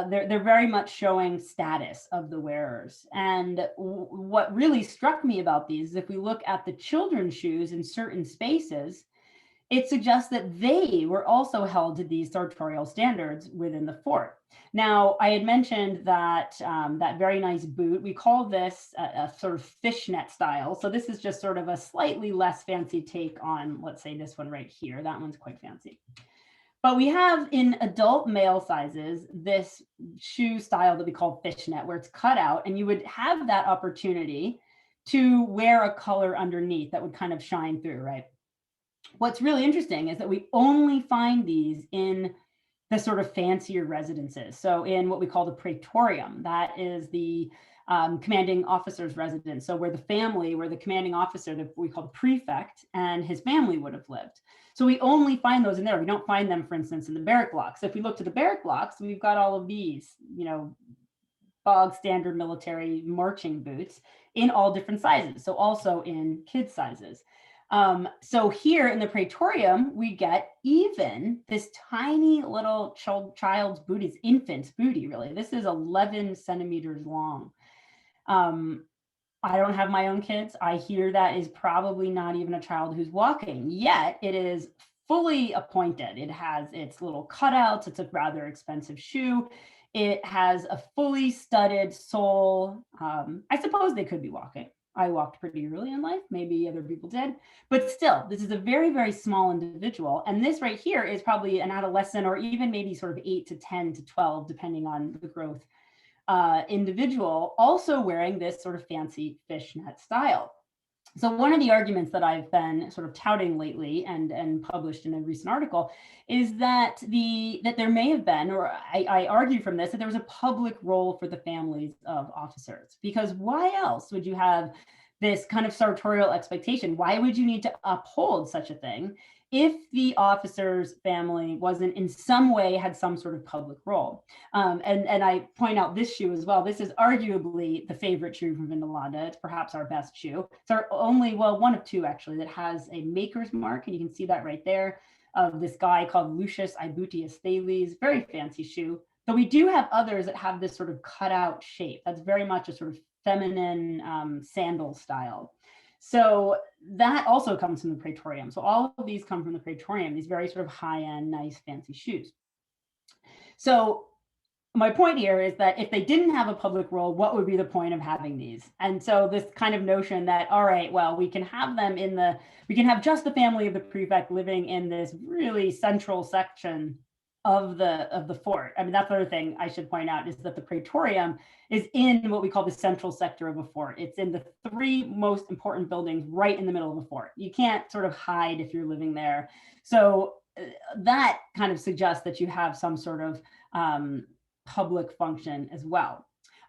they're very much showing status of the wearers. And what really struck me about these is if we look at the children's shoes in certain spaces, it suggests that they were also held to these sartorial standards within the fort. Now, I had mentioned that that very nice boot, we call this a sort of fishnet style. So this is just sort of a slightly less fancy take on, let's say, this one right here. That one's quite fancy. But we have in adult male sizes, this shoe style that we call fishnet, where it's cut out and you would have that opportunity to wear a color underneath that would kind of shine through, right? What's really interesting is that we only find these in the sort of fancier residences. So in what we call the praetorium, that is the commanding officer's residence. So where the commanding officer, that we call the prefect, and his family would have lived. So we only find those in there. We don't find them, for instance, in the barrack blocks. If we look to the barrack blocks, we've got all of these, bog standard military marching boots in all different sizes. So also in kid sizes. So here in the praetorium, we get even this tiny little child's booty, it's infant's booty, really. This is 11 centimeters long. I don't have my own kids. I hear that is probably not even a child who's walking, yet it is fully appointed. It has its little cutouts. It's a rather expensive shoe. It has a fully studded sole. I suppose they could be walking. I walked pretty early in life, maybe other people did, but still, this is a very, very small individual. And this right here is probably an adolescent or even maybe sort of 8 to 10 to 12, depending on the growth individual, also wearing this sort of fancy fishnet style. So one of the arguments that I've been sort of touting lately and published in a recent article is that there may have been, or I argue from this, that there was a public role for the families of officers, because why else would you have this kind of sartorial expectation? Why would you need to uphold such a thing if the officer's family wasn't in some way had some sort of public role? And I point out this shoe as well. This is arguably the favorite shoe from Vindolanda. It's perhaps our best shoe. It's our only, well, one of two actually, that has a maker's mark, and you can see that right there, of this guy called Lucius Aebutius Thales. Very fancy shoe. But we do have others that have this sort of cutout shape. That's very much a sort of feminine sandal style. So that also comes from the praetorium. So all of these come from the praetorium, these very sort of high-end, nice, fancy shoes. So my point here is that if they didn't have a public role, what would be the point of having these? And so this kind of notion that, all right, well, we can have them we can have just the family of the prefect living in this really central section of the fort. I mean, that's the other thing I should point out, is that the praetorium is in what we call the central sector of a fort. It's in the 3 most important buildings right in the middle of a fort. You can't sort of hide if you're living there. So that kind of suggests that you have some sort of public function as well.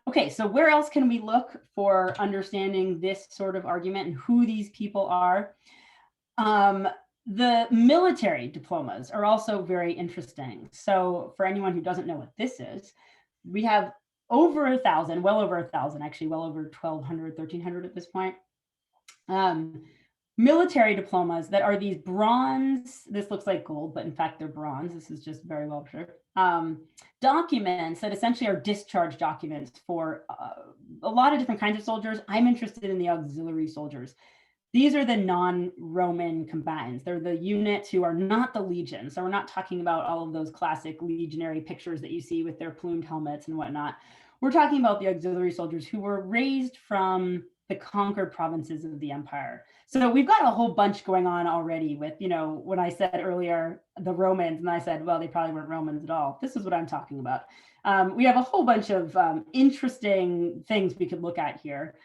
Okay, so where else can we look for understanding this sort of argument and who these people are? The military diplomas are also very interesting. So for anyone who doesn't know what this is, we have over 1,000, well over 1,000, actually well over 1,200, 1,300 at this point, military diplomas that are these bronze, this looks like gold, but in fact they're bronze. This is just very well preserved. Documents that essentially are discharge documents for a lot of different kinds of soldiers. I'm interested in the auxiliary soldiers. These are the non-Roman combatants. They're the units who are not the legion. So we're not talking about all of those classic legionary pictures that you see with their plumed helmets and whatnot. We're talking about the auxiliary soldiers who were raised from the conquered provinces of the empire. So we've got a whole bunch going on already with, when I said earlier, the Romans, and I said, well, they probably weren't Romans at all. This is what I'm talking about. We have a whole bunch of interesting things we could look at here.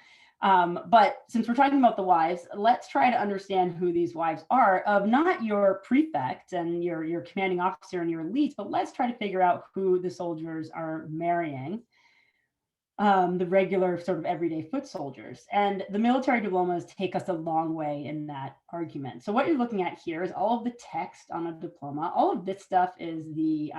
But since we're talking about the wives, let's try to understand who these wives are of not your prefect and your commanding officer and your elites, but let's try to figure out who the soldiers are marrying, the regular sort of everyday foot soldiers. And the military diplomas take us a long way in that argument. So what you're looking at here is all of the text on a diploma. All of this stuff is the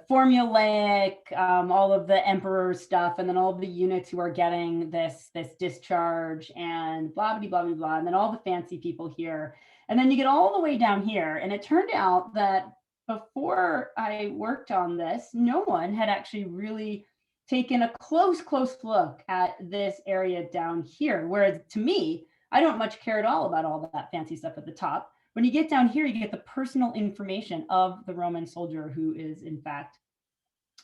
formulaic, all of the emperor stuff, and then all of the units who are getting this discharge and blah, blah, blah, blah, blah, and then all the fancy people here. And then you get all the way down here. And it turned out that before I worked on this, no one had actually really taken a close look at this area down here. Whereas to me, I don't much care at all about all that fancy stuff at the top. When you get down here, you get the personal information of the Roman soldier who is in fact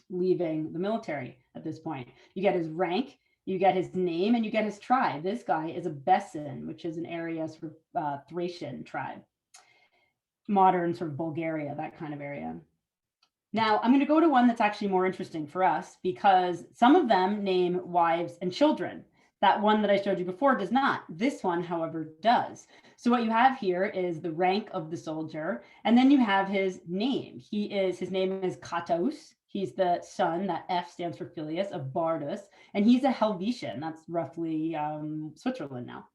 leaving the military at this point. You get his rank, you get his name, and you get his tribe. This guy is a Besan, which is an area sort of Thracian tribe, modern sort of Bulgaria, that kind of area. Now, I'm going to go to one that's actually more interesting for us because some of them name wives and children. That one that I showed you before does not. This one, however, does. So what you have here is the rank of the soldier, and then you have his name. His name is Cataus. He's the son, that F stands for Filius, of Bardus, and he's a Helvetian. That's roughly Switzerland now.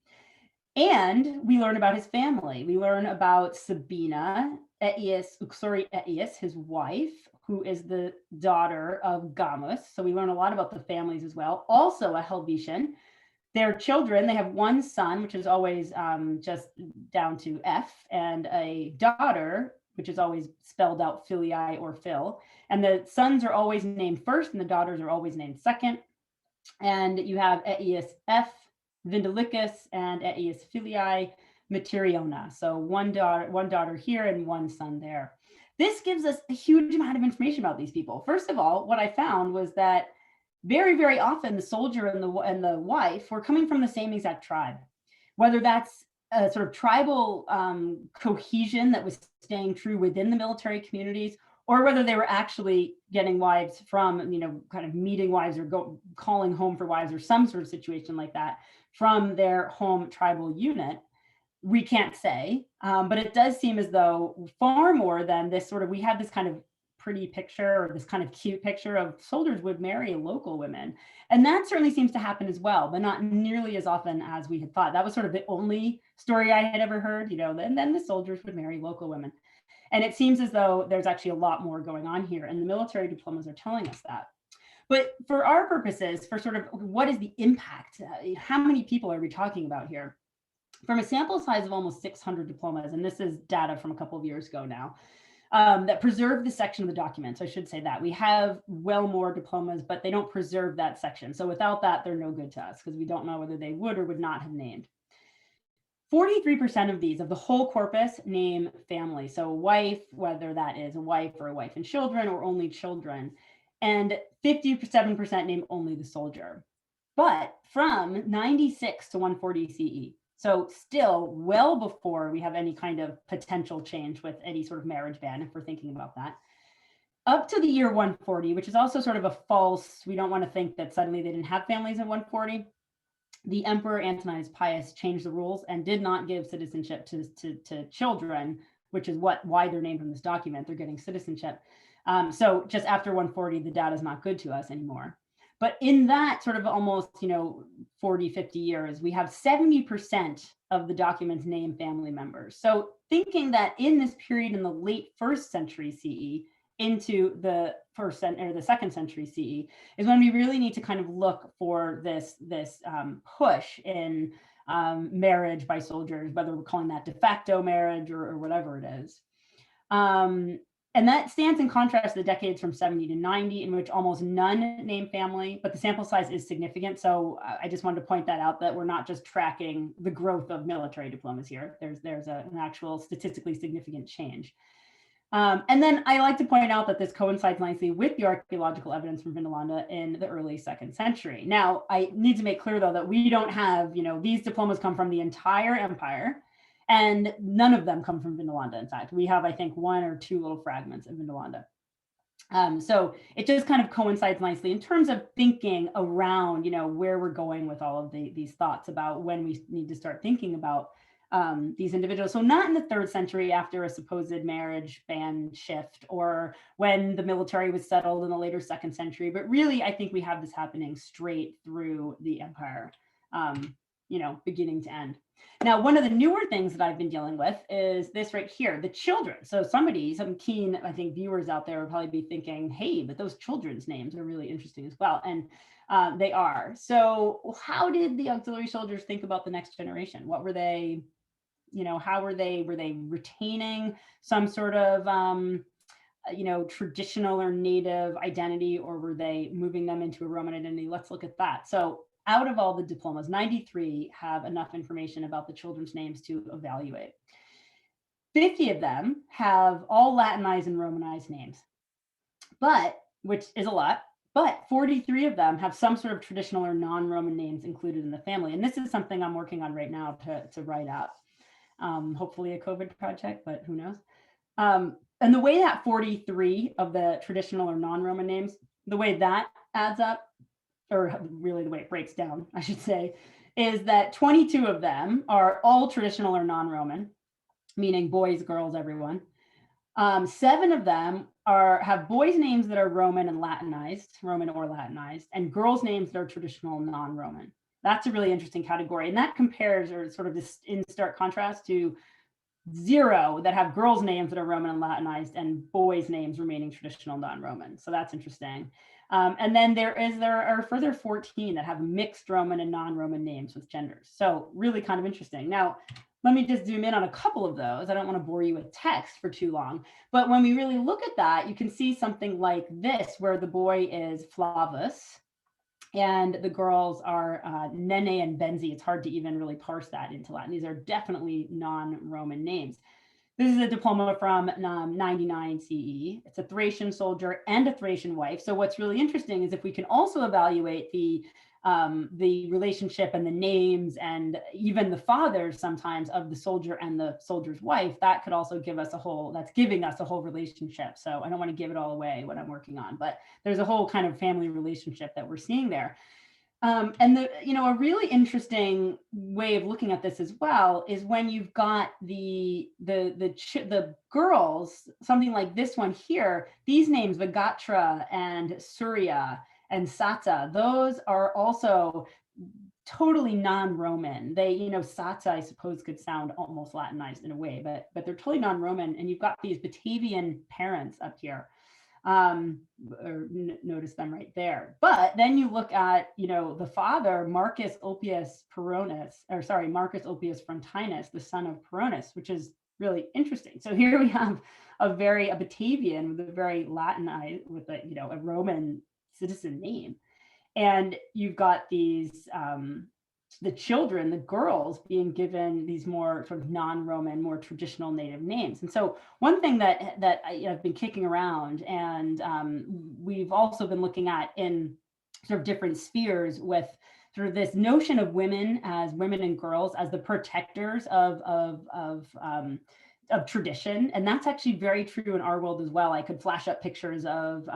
And we learn about his family. We learn about Sabina, Uxori Aeus, his wife, who is the daughter of Gamus. So we learn a lot about the families as well. Also a Helvetian. Their children, they have one son, which is always just down to F, and a daughter, which is always spelled out Filii or Phil. And the sons are always named first, and the daughters are always named second. And you have Aeus F, Vindelicus, and Aeus Filii Materiona. So one daughter here and one son there. This gives us a huge amount of information about these people. First of all, what I found was that very, very often the soldier and the wife were coming from the same exact tribe, whether that's a sort of tribal cohesion that was staying true within the military communities, or whether they were actually getting wives from, kind of meeting wives or calling home for wives or some sort of situation like that from their home tribal unit. We can't say, but it does seem as though far more than this sort of, we have this kind of pretty picture or this kind of cute picture of soldiers would marry local women. And that certainly seems to happen as well, but not nearly as often as we had thought. That was sort of the only story I had ever heard, and then the soldiers would marry local women. And it seems as though there's actually a lot more going on here, and the military diplomas are telling us that. But for our purposes, for sort of what is the impact, how many people are we talking about here? From a sample size of almost 600 diplomas, and this is data from a couple of years ago now, that preserve this section of the document. So I should say that we have well more diplomas, but they don't preserve that section. So without that, they're no good to us because we don't know whether they would or would not have named. 43% of these, of the whole corpus, name family. So wife, whether that is a wife or a wife and children or only children. And 57% name only the soldier. But from 96 to 140 CE, so still well before we have any kind of potential change with any sort of marriage ban, if we're thinking about that, up to the year 140, which is also sort of a false, we don't want to think that suddenly they didn't have families in 140. The Emperor Antoninus Pius changed the rules and did not give citizenship to children, which is why they're named in this document. They're getting citizenship. So just after 140, the data is not good to us anymore. But in that sort of almost, 40, 50 years, we have 70% of the documents name family members. So thinking that in this period in the late 1st century CE into the second century CE is when we really need to kind of look for this push in marriage by soldiers, whether we're calling that de facto marriage or whatever it is. And that stands in contrast to the decades from 70 to 90, in which almost none name family, but the sample size is significant. So I just wanted to point that out, that we're not just tracking the growth of military diplomas here. There's an actual statistically significant change. And then I like to point out that this coincides nicely with the archaeological evidence from Vindolanda in the early 2nd century. Now, I need to make clear, though, that we don't have, these diplomas come from the entire empire, and none of them come from Vindolanda. In fact, we have, I think, 1 or 2 little fragments of Vindolanda. So it just kind of coincides nicely in terms of thinking around, where we're going with all of these thoughts about when we need to start thinking about these individuals. So not in the 3rd century after a supposed marriage ban shift, or when the military was settled in the later 2nd century, but really I think we have this happening straight through the empire, beginning to end. Now, one of the newer things that I've been dealing with is this right here, the children. So some keen, I think, viewers out there will probably be thinking, hey, but those children's names are really interesting as well. And they are. So how did the auxiliary soldiers think about the next generation? What were they, how were they retaining some sort of, traditional or native identity, or were they moving them into a Roman identity? Let's look at that. So out of all the diplomas, 93 have enough information about the children's names to evaluate. 50 of them have all Latinized and Romanized names, which is a lot, but 43 of them have some sort of traditional or non-Roman names included in the family. And this is something I'm working on right now to write up. Hopefully a COVID project, but who knows? And the way that 43 of the traditional or non-Roman names, the way that adds up, or really the way it breaks down, I should say, is that 22 of them are all traditional or non-Roman, meaning boys, girls, everyone. 7 of them have boys' names that are Roman or Latinized, and girls' names that are traditional non-Roman. That's a really interesting category. And that compares, or sort of this in stark contrast, to 0 that have girls' names that are Roman and Latinized, and boys' names remaining traditional non-Roman. So that's interesting. And then there are further 14 that have mixed Roman and non-Roman names with genders. So really kind of interesting. Now, let me just zoom in on a couple of those. I don't want to bore you with text for too long, but when we really look at that, you can see something like this, where the boy is Flavus and the girls are Nene and Benzi. It's hard to even really parse that into Latin. These are definitely non-Roman names. This is a diploma from 99 CE. It's a Thracian soldier and a Thracian wife. So what's really interesting is if we can also evaluate the relationship and the names and even the fathers sometimes of the soldier and the soldier's wife, that could also give us that's giving us a whole relationship. So I don't want to give it all away what I'm working on, but there's a whole kind of family relationship that we're seeing there. And a really interesting way of looking at this as well is when you've got the girls, something like this one here, these names, Vagatra and Surya and Sata, those are also totally non-Roman. They, Sata, I suppose, could sound almost Latinized in a way, but they're totally non-Roman. And you've got these Batavian parents up here. Notice them right there. But then you look at, the father, Marcus Ulpius Frontinus, the son of Peronus, which is really interesting. So here we have a Batavian with a very Latinized, with a Roman citizen name. And you've got these, the children, the girls, being given these more sort of non-Roman, more traditional native names. And so one thing that I've been kicking around, and we've also been looking at in sort of different spheres, with sort of this notion of women and girls as the protectors of tradition. And that's actually very true in our world as well. I could flash up pictures of,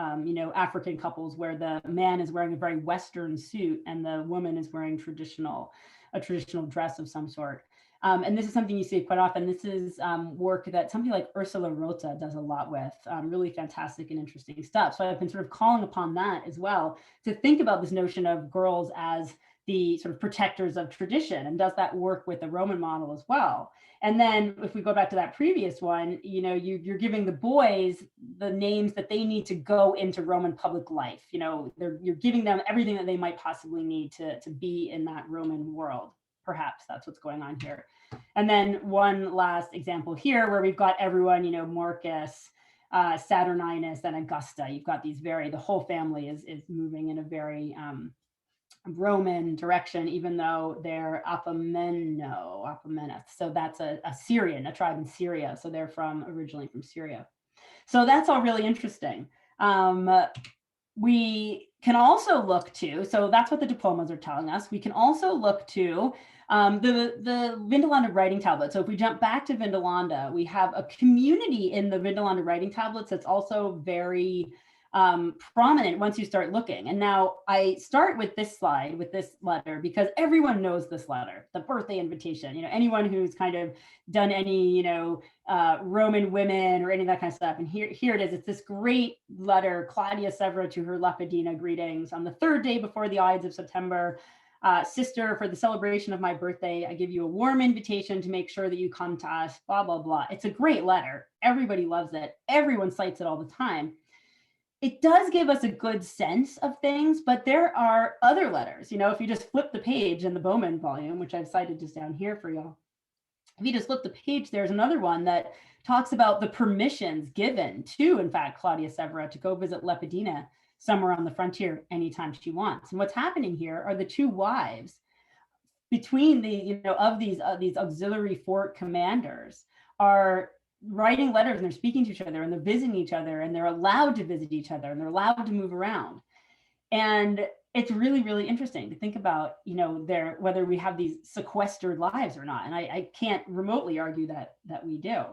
African couples where the man is wearing a very Western suit and the woman is wearing a traditional dress of some sort. And this is something you see quite often. This is work that somebody like Ursula Rota does a lot with, really fantastic and interesting stuff. So I've been sort of calling upon that as well, to think about this notion of girls as the sort of protectors of tradition. And does that work with the Roman model as well? And then if we go back to that previous one, you're giving the boys the names that they need to go into Roman public life. You're giving them everything that they might possibly need to be in that Roman world. Perhaps that's what's going on here. And then one last example here, where we've got everyone, Marcus, Saturninus, and Augusta. You've got the whole family is moving in a very Roman direction, even though they're Apomenos. So that's a Syrian, a tribe in Syria. So they're originally from Syria. So that's all really interesting. We can also look to, so that's what the diplomas are telling us. We can also look to the Vindolanda writing tablet. So if we jump back to Vindolanda, we have a community in the Vindolanda writing tablets that's also very prominent once you start looking. And now I start with this slide, with this letter, because everyone knows this letter, the birthday invitation. You know, anyone who's kind of done any, you know, Roman women or any of that kind of stuff. And here it is. It's this great letter, Claudia Severa to her Lepidina, greetings. On the third day before the Ides of September, sister, for the celebration of my birthday, I give you a warm invitation to make sure that you come to us, blah, blah, blah. It's a great letter. Everybody loves it. Everyone cites it all the time. It does give us a good sense of things, but there are other letters. You know, if you just flip the page in the Bowman volume, which I've cited just down here for y'all, if you just flip the page, there's another one that talks about the permissions given to, in fact, Claudia Severa to go visit Lepidina somewhere on the frontier anytime she wants. And what's happening here are the two wives between the, you know, of these auxiliary fort commanders are writing letters, and they're speaking to each other, and they're visiting each other, and they're allowed to visit each other, and they're allowed to move around. And it's really, really interesting to think about, you know, whether we have these sequestered lives or not. And I can't remotely argue that we do.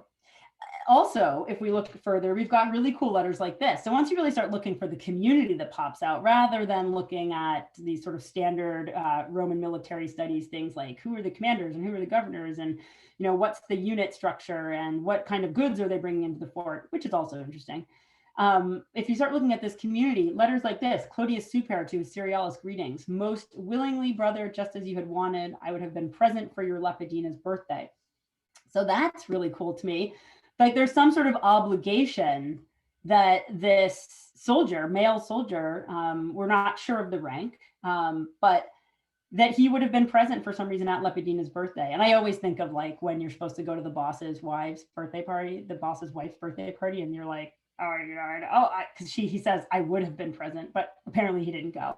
Also, if we look further, we've got really cool letters like this. So once you really start looking for the community that pops out, rather than looking at these sort of standard Roman military studies, things like who are the commanders and who are the governors, and, you know, what's the unit structure and what kind of goods are they bringing into the fort, which is also interesting. If you start looking at this community, letters like this, Clodius Super to Cerealis, greetings. Most willingly, brother, just as you had wanted, I would have been present for your Lepidina's birthday. So that's really cool to me. Like there's some sort of obligation that this soldier, male soldier, we're not sure of the rank, but that he would have been present for some reason at Lepidina's birthday. And I always think of like when you're supposed to go to the boss's wife's birthday party, the boss's wife's birthday party, and you're like, because he says I would have been present, but apparently he didn't go.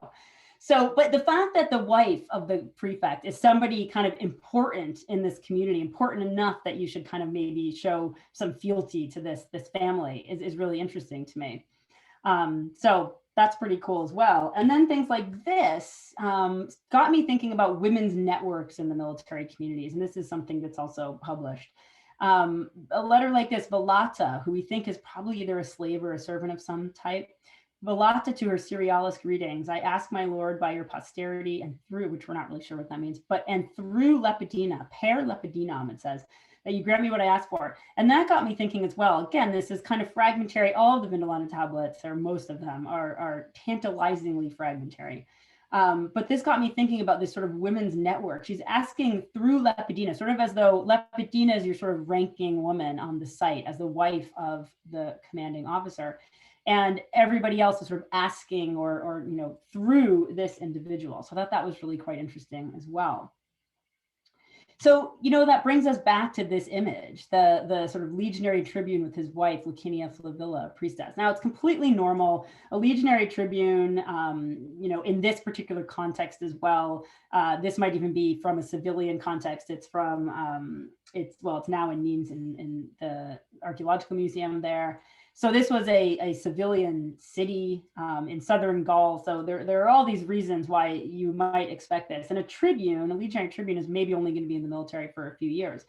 So, but the fact that the wife of the prefect is somebody kind of important in this community, important enough that you should kind of maybe show some fealty to this family is really interesting to me. So that's pretty cool as well. And then things like this got me thinking about women's networks in the military communities. And this is something that's also published. A letter like this, Velata, who we think is probably either a slave or a servant of some type. Velata to her Cerealis, greetings. I ask my lord by your posterity and through, which we're not really sure what that means, and through Lepidina, per Lepidinam, it says, that you grant me what I asked for. And that got me thinking as well. Again, this is kind of fragmentary. All of the Vindolanda tablets, or most of them, are tantalizingly fragmentary. But this got me thinking about this sort of women's network. She's asking through Lepidina, sort of as though Lepidina is your sort of ranking woman on the site, as the wife of the commanding officer. And everybody else is sort of asking or you know, through this individual. So I thought that was really quite interesting as well. So, you know, that brings us back to this image, the sort of legionary tribune with his wife, Licinia Flavilla, priestess. Now, it's completely normal. A legionary tribune, you know, in this particular context as well, this might even be from a civilian context. It's from, it's now in Nimes in the Archaeological Museum there. So this was a civilian city in southern Gaul. So there are all these reasons why you might expect this. And a tribune, a legionary tribune, is maybe only going to be in the military for a few years.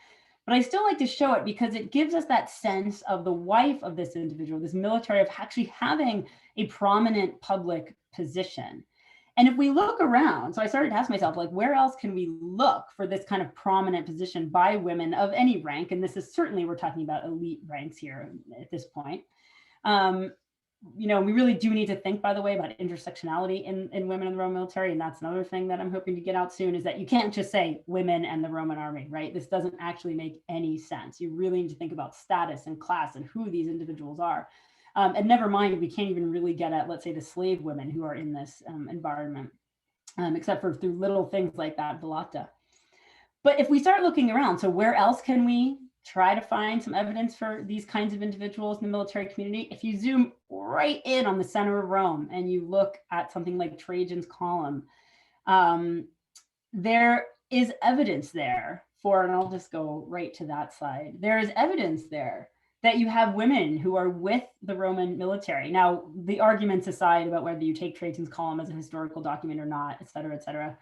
But I still like to show it because it gives us that sense of the wife of this individual, this military, of actually having a prominent public position. And if we look around, so I started to ask myself, like, where else can we look for this kind of prominent position by women of any rank? And this is certainly, we're talking about elite ranks here at this point. You know, we really do need to think, by the way, about intersectionality in women in the Roman military. And that's another thing that I'm hoping to get out soon, is that you can't just say women and the Roman army, right? This doesn't actually make any sense. You really need to think about status and class and who these individuals are. And never mind, we can't even really get at, let's say, the slave women who are in this environment, except for through little things like that, Velata. But if we start looking around, so where else can we try to find some evidence for these kinds of individuals in the military community? If you zoom right in on the center of Rome and you look at something like Trajan's Column, there is evidence there for, and I'll just go right to that slide. There is evidence there that you have women who are with the Roman military. Now, the arguments aside about whether you take Trajan's column as a historical document or not, et cetera, et cetera,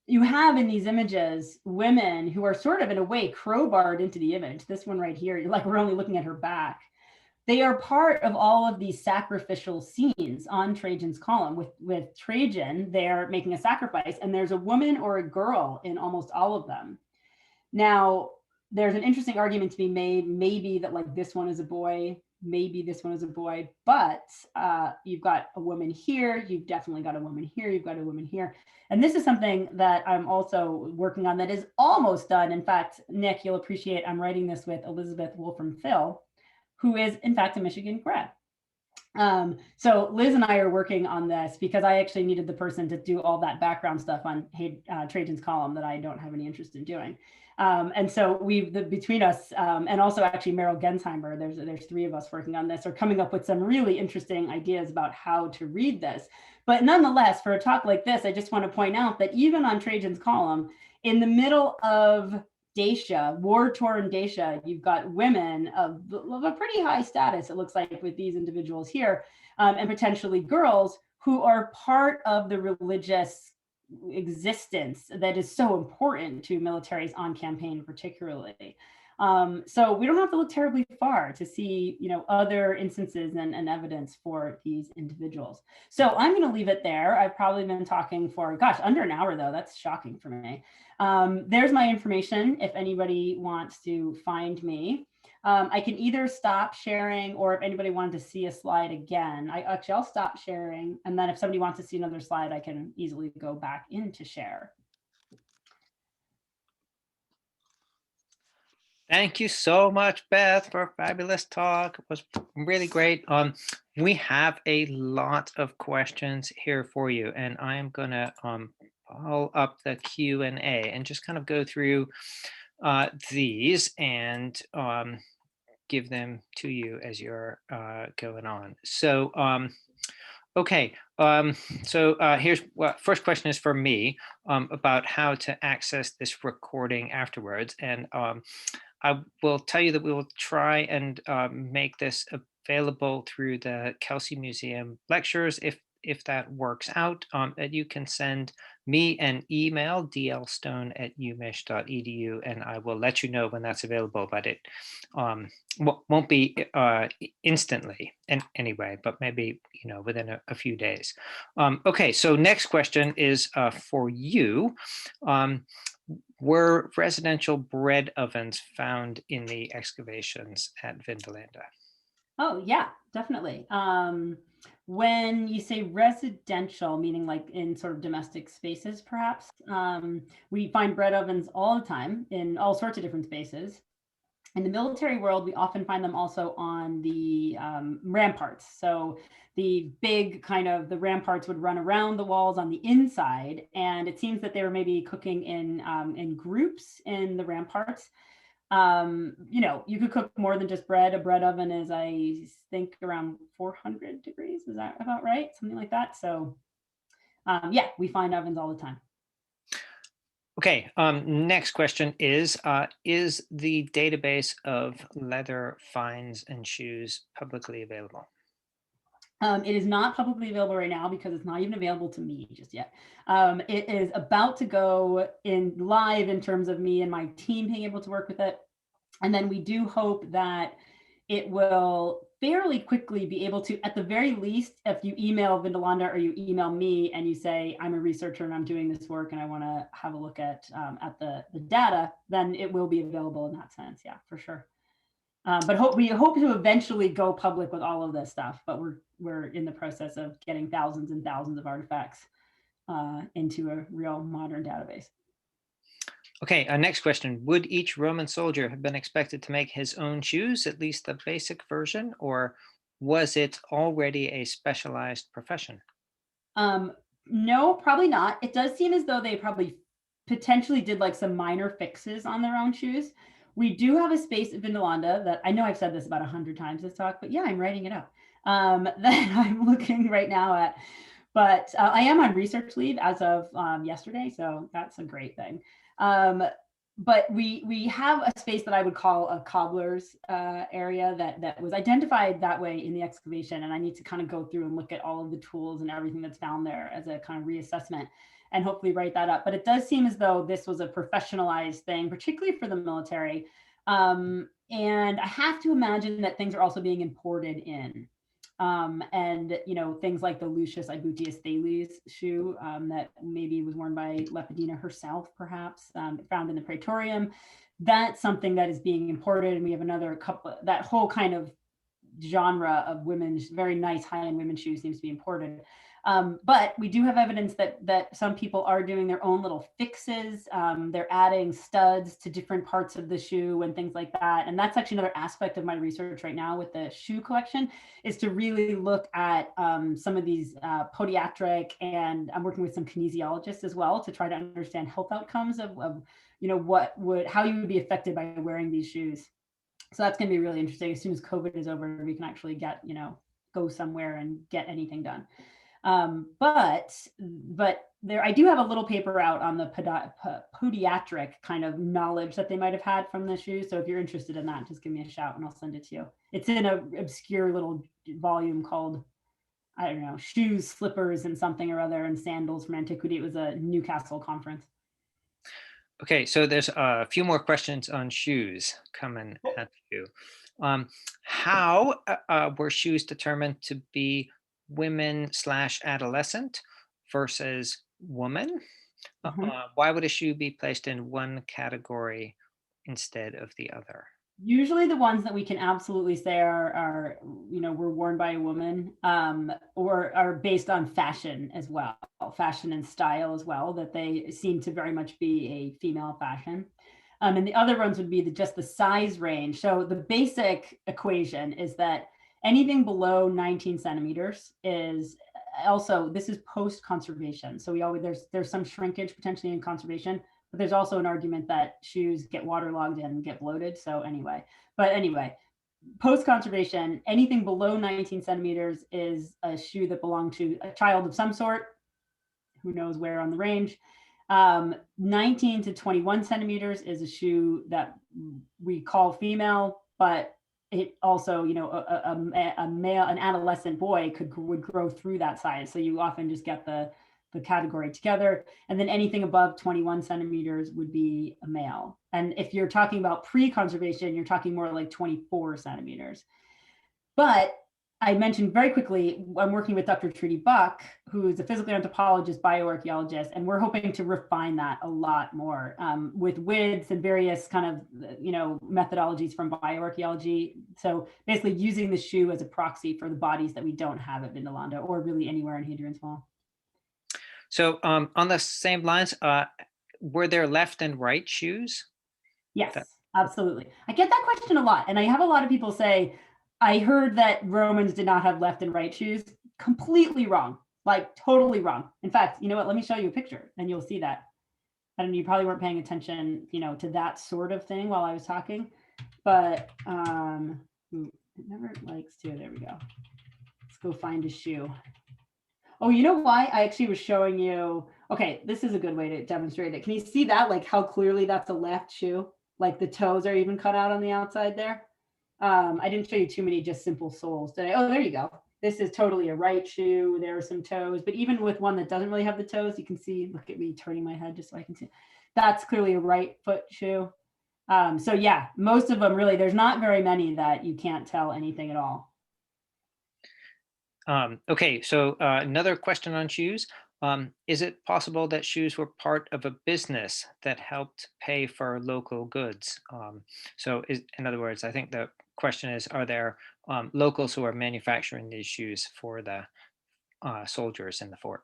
you have in these images women who are sort of in a way crowbarred into the image. This one right here, like we're only looking at her back. They are part of all of these sacrificial scenes on Trajan's column. With Trajan, they're making a sacrifice, and there's a woman or a girl in almost all of them. Now, there's an interesting argument to be made, maybe that like this one is a boy, maybe this one is a boy, but you've got a woman here, you've definitely got a woman here, you've got a woman here. And this is something that I'm also working on that is almost done. In fact, Nick, you'll appreciate I'm writing this with Elizabeth Wolfram Phil, who is in fact a Michigan grad. So Liz and I are working on this because I actually needed the person to do all that background stuff on Trajan's column that I don't have any interest in doing. And so between us and also actually Meryl Gensheimer, there's three of us working on this, are coming up with some really interesting ideas about how to read this. But nonetheless, for a talk like this, I just want to point out that even on Trajan's column, in the middle of Dacia, war-torn Dacia, you've got women of a pretty high status, it looks like, with these individuals here, and potentially girls who are part of the religious existence that is so important to militaries on campaign particularly. So we don't have to look terribly far to see, other instances and evidence for these individuals. So I'm going to leave it there. I've probably been talking for, under an hour though. That's shocking for me. There's my information if anybody wants to find me. I can either stop sharing, or if anybody wanted to see a slide again, I'll stop sharing. And then if somebody wants to see another slide, I can easily go back into share. Thank you so much, Beth, for a fabulous talk. It was really great. We have a lot of questions here for you, and I am going to pull up the Q&A and just kind of go through these and give them to you as you're going on. So, okay. Here's first question is for me about how to access this recording afterwards. And I will tell you that we will try and make this available through the Kelsey Museum lectures if that works out. And you can send me an email, dlstone@umich.edu, and I will let you know when that's available, but it won't be instantly anyway, but maybe within a few days. Okay, so next question is for you. Were residential bread ovens found in the excavations at Vindolanda? Oh yeah, definitely. When you say residential, meaning like in sort of domestic spaces, perhaps, we find bread ovens all the time in all sorts of different spaces. In the military world, we often find them also on the ramparts. So the big the ramparts would run around the walls on the inside, and it seems that they were maybe cooking in groups in the ramparts. You could cook more than just bread. A bread oven is, I think, around 400 degrees. Is that about right? Something like that. So yeah, we find ovens all the time. Okay, next question is the database of leather finds and shoes publicly available? It is not publicly available right now because it's not even available to me just yet. It is about to go live in terms of me and my team being able to work with it. And then we do hope that it will fairly quickly be able to, at the very least, if you email Vindolanda or you email me and you say, I'm a researcher and I'm doing this work and I want to have a look at the data, then it will be available in that sense. Yeah, for sure. But we hope to eventually go public with all of this stuff, but we're in the process of getting thousands and thousands of artifacts into a real modern database. Okay, next question. Would each Roman soldier have been expected to make his own shoes, at least the basic version, or was it already a specialized profession? No, probably not. It does seem as though they probably potentially did like some minor fixes on their own shoes. We do have a space at Vindolanda that, I know I've said this about 100 times this talk, but yeah, I'm writing it up, that I'm looking right now at. But I am on research leave as of yesterday, so that's a great thing. but we have a space that I would call a cobbler's area that was identified that way in the excavation. And I need to kind of go through and look at all of the tools and everything that's found there as a kind of reassessment and hopefully write that up. But it does seem as though this was a professionalized thing, particularly for the military. And I have to imagine that things are also being imported in. And things like the Lucius Ibutius Thales shoe that maybe was worn by Lepidina herself, perhaps found in the Praetorium. That's something that is being imported, and we have another couple. That whole kind of genre of women's very nice high-end women's shoes seems to be imported. But we do have evidence that some people are doing their own little fixes. They're adding studs to different parts of the shoe and things like that. And that's actually another aspect of my research right now with the shoe collection, is to really look at some of these podiatric, and I'm working with some kinesiologists as well to try to understand health outcomes of how you would be affected by wearing these shoes. So that's going to be really interesting. As soon as COVID is over, we can actually go somewhere and get anything done. But there, I do have a little paper out on the podiatric kind of knowledge that they might have had from the shoes. So if you're interested in that, just give me a shout and I'll send it to you. It's in an obscure little volume called, I don't know, Shoes, Slippers, and something or other, and Sandals from Antiquity. It was a Newcastle conference. Okay, so there's a few more questions on shoes coming at you. How were shoes determined to be women/adolescent versus woman? Why would a shoe be placed in one category instead of the other? Usually the ones that we can absolutely say are were worn by a woman, or are based on fashion as well, fashion and style as well, that they seem to very much be a female fashion. And the other ones would be just the size range. So the basic equation is that anything below 19 centimeters is also, this is post-conservation. So there's some shrinkage potentially in conservation, but there's also an argument that shoes get waterlogged and get bloated. So anyway, post-conservation, anything below 19 centimeters is a shoe that belonged to a child of some sort, who knows where on the range. 19 to 21 centimeters is a shoe that we call female, but it also, a male, an adolescent boy would grow through that size. So you often just get the category together. And then anything above 21 centimeters would be a male. And if you're talking about pre-conservation, you're talking more like 24 centimeters. But I mentioned very quickly, I'm working with Dr. Trudy Buck, who's a physical anthropologist, bioarchaeologist, and we're hoping to refine that a lot more with widths and various kind of, methodologies from bioarchaeology. So basically using the shoe as a proxy for the bodies that we don't have at Vindolanda or really anywhere in Hadrian's Wall. So on the same lines, were there left and right shoes? Yes, absolutely. I get that question a lot. And I have a lot of people say, I heard that Romans did not have left and right shoes. Completely wrong, like totally wrong. In fact, you know what? Let me show you a picture and you'll see that. I don't know, you probably weren't paying attention, to that sort of thing while I was talking, but it never likes to. There we go. Let's go find a shoe. Oh, you know why? I actually was showing you. Okay, this is a good way to demonstrate it. Can you see that? Like how clearly that's a left shoe? Like the toes are even cut out on the outside there. I didn't show you too many just simple soles, did I? Oh, there you go. This is totally a right shoe. There are some toes, but even with one that doesn't really have the toes, you can see, look at me turning my head just so I can see. That's clearly a right foot shoe. So yeah, most of them really, there's not very many that you can't tell anything at all. Okay, so another question on shoes. Is it possible that shoes were part of a business that helped pay for local goods? In other words, I think the question is, are there locals who are manufacturing these shoes for the soldiers in the fort?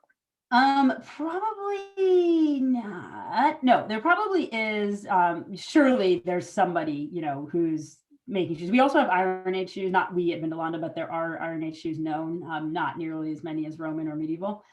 Probably not. No, there probably is. Surely there's somebody, who's making shoes. We also have Iron Age shoes, not we at Vindolanda, but there are Iron Age shoes known, not nearly as many as Roman or medieval.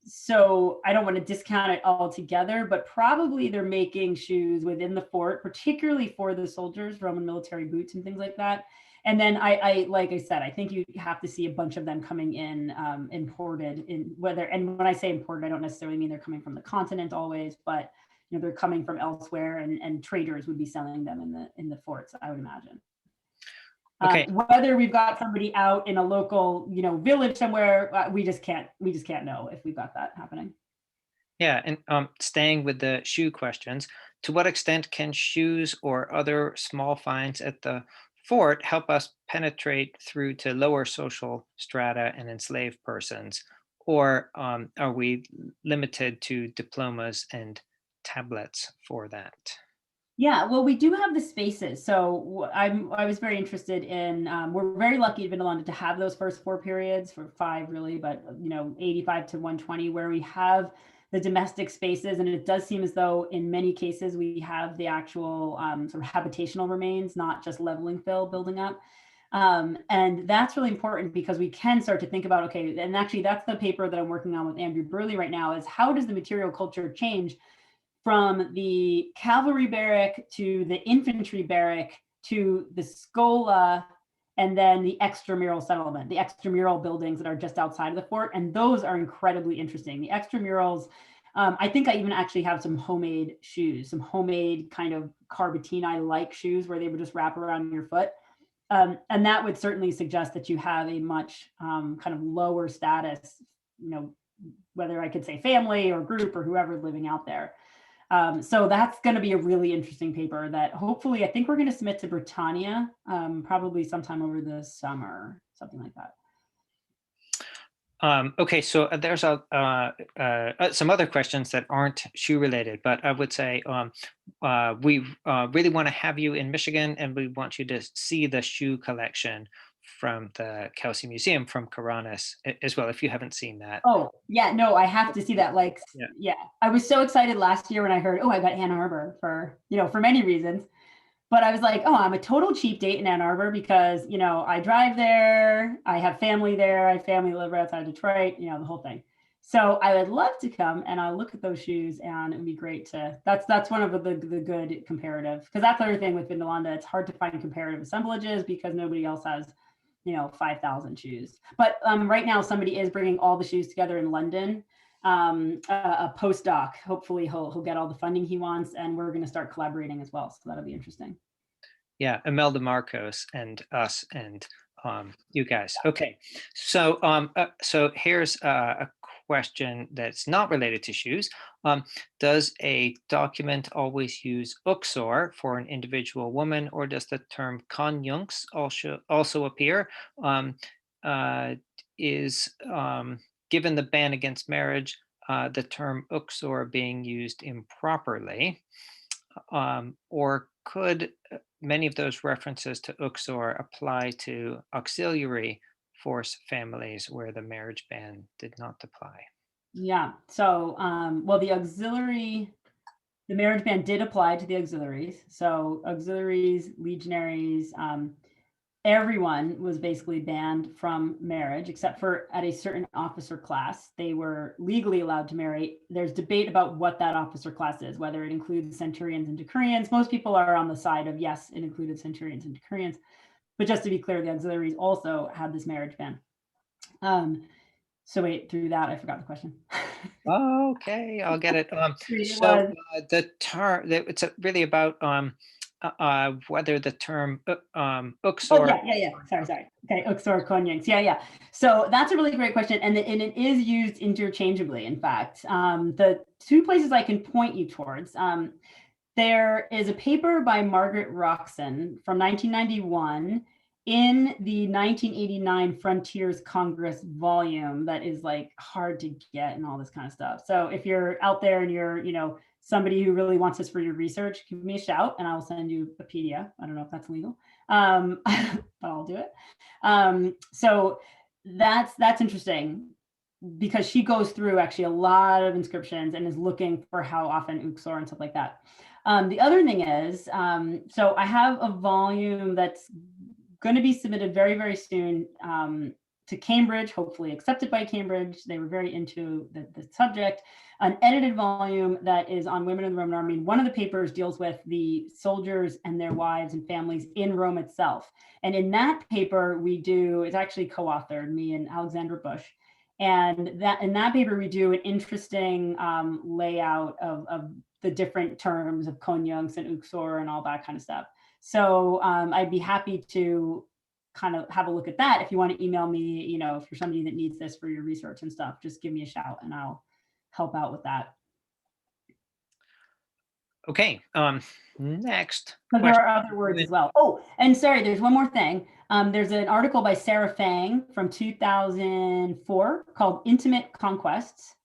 So I don't want to discount it altogether, but probably they're making shoes within the fort, particularly for the soldiers, Roman military boots and things like that. And then I like I said, I think you have to see a bunch of them coming in imported in and when I say imported, I don't necessarily mean they're coming from the continent always, but they're coming from elsewhere, and traders would be selling them in the forts, I would imagine. Okay. Whether we've got somebody out in a local, village somewhere, we just can't know if we've got that happening. Yeah, and staying with the shoe questions, to what extent can shoes or other small finds at the fort help us penetrate through to lower social strata and enslaved persons? Or are we limited to diplomas and tablets for that? Yeah, well, we do have the spaces. So I was very interested in, we're very lucky at Vindolanda to have those first 4 periods, for 5 really, but 85 to 120, where we have the domestic spaces. And it does seem as though in many cases we have the actual sort of habitational remains, not just leveling fill building up. And that's really important because we can start to think about, okay, and actually that's the paper that I'm working on with Andrew Burley right now, is how does the material culture change from the cavalry barrack to the infantry barrack to the scola, and then the extramural settlement, the extramural buildings that are just outside of the fort. And those are incredibly interesting. The extramurals, I think I even actually have some homemade shoes, some homemade kind of Carbatini-like shoes where they would just wrap around your foot. And that would certainly suggest that you have a much kind of lower status, whether I could say family or group or whoever living out there. So that's going to be a really interesting paper that hopefully I think we're going to submit to Britannia probably sometime over the summer, something like that. Okay, so there's some other questions that aren't shoe related, but I would say we really want to have you in Michigan, and we want you to see the shoe collection from the Kelsey Museum from Karanis as well, if you haven't seen that. Oh, yeah, no, I have to see that. Like, yeah, I was so excited last year when I heard, I got Ann Arbor for many reasons. But I was like, I'm a total cheap date in Ann Arbor because, I drive there, I have family there, I have family live right outside Detroit, the whole thing. So I would love to come and I'll look at those shoes, and it would be great to, that's one of the good comparative, because that's the other thing with Vindolanda, it's hard to find comparative assemblages because nobody else has, 5,000 shoes. But right now somebody is bringing all the shoes together in London, a postdoc. Hopefully he'll get all the funding he wants, and we're going to start collaborating as well. So that'll be interesting. Yeah, Imelda Marcos and us and you guys. Okay, so so here's a question that's not related to shoes. Does a document always use uxor for an individual woman, or does the term conjunx also appear? Given the ban against marriage, the term uxor being used improperly, or could many of those references to uxor apply to auxiliary force families where the marriage ban did not apply? Yeah, so well, the marriage ban did apply to the auxiliaries. So auxiliaries, legionaries, everyone was basically banned from marriage, except for at a certain officer class. They were legally allowed to marry. There's debate about what that officer class is, whether it includes centurions and decurions. Most people are on the side of yes, it included centurions and decurions. But just to be clear, the auxiliaries also had this marriage ban. So wait, through that, I forgot the question. Okay, I'll get it. So the term, it's really about whether the term uxor. Yeah. Sorry. Okay, uxor conjunx. Yeah. So that's a really great question, and it is used interchangeably. In fact, the 2 places I can point you towards. There is a paper by Margaret Roxon from 1991 in the 1989 Frontiers Congress volume that is like hard to get and all this kind of stuff. So if you're out there and you're, somebody who really wants this for your research, give me a shout and I'll send you a PDF. I don't know if that's legal, but I'll do it. So that's interesting because she goes through actually a lot of inscriptions and is looking for how often uxor and stuff like that. The other thing is, so I have a volume that's going to be submitted very, very soon to Cambridge, hopefully accepted by Cambridge. They were very into the subject. An edited volume that is on women in the Roman army. One of the papers deals with the soldiers and their wives and families in Rome itself. And in that paper, it's actually co-authored, me and Alexandra Bush. And in that paper, we do an interesting layout of the different terms of Konyunks and Uksor and all that kind of stuff. So I'd be happy to kind of have a look at that. If you want to email me, you know, if you're somebody that needs this for your research and stuff, just give me a shout and I'll help out with that. Okay, next But there question. are other words as well. Oh, and sorry, there's one more thing. There's an article by Sarah Fang from 2004 called Intimate Conquests.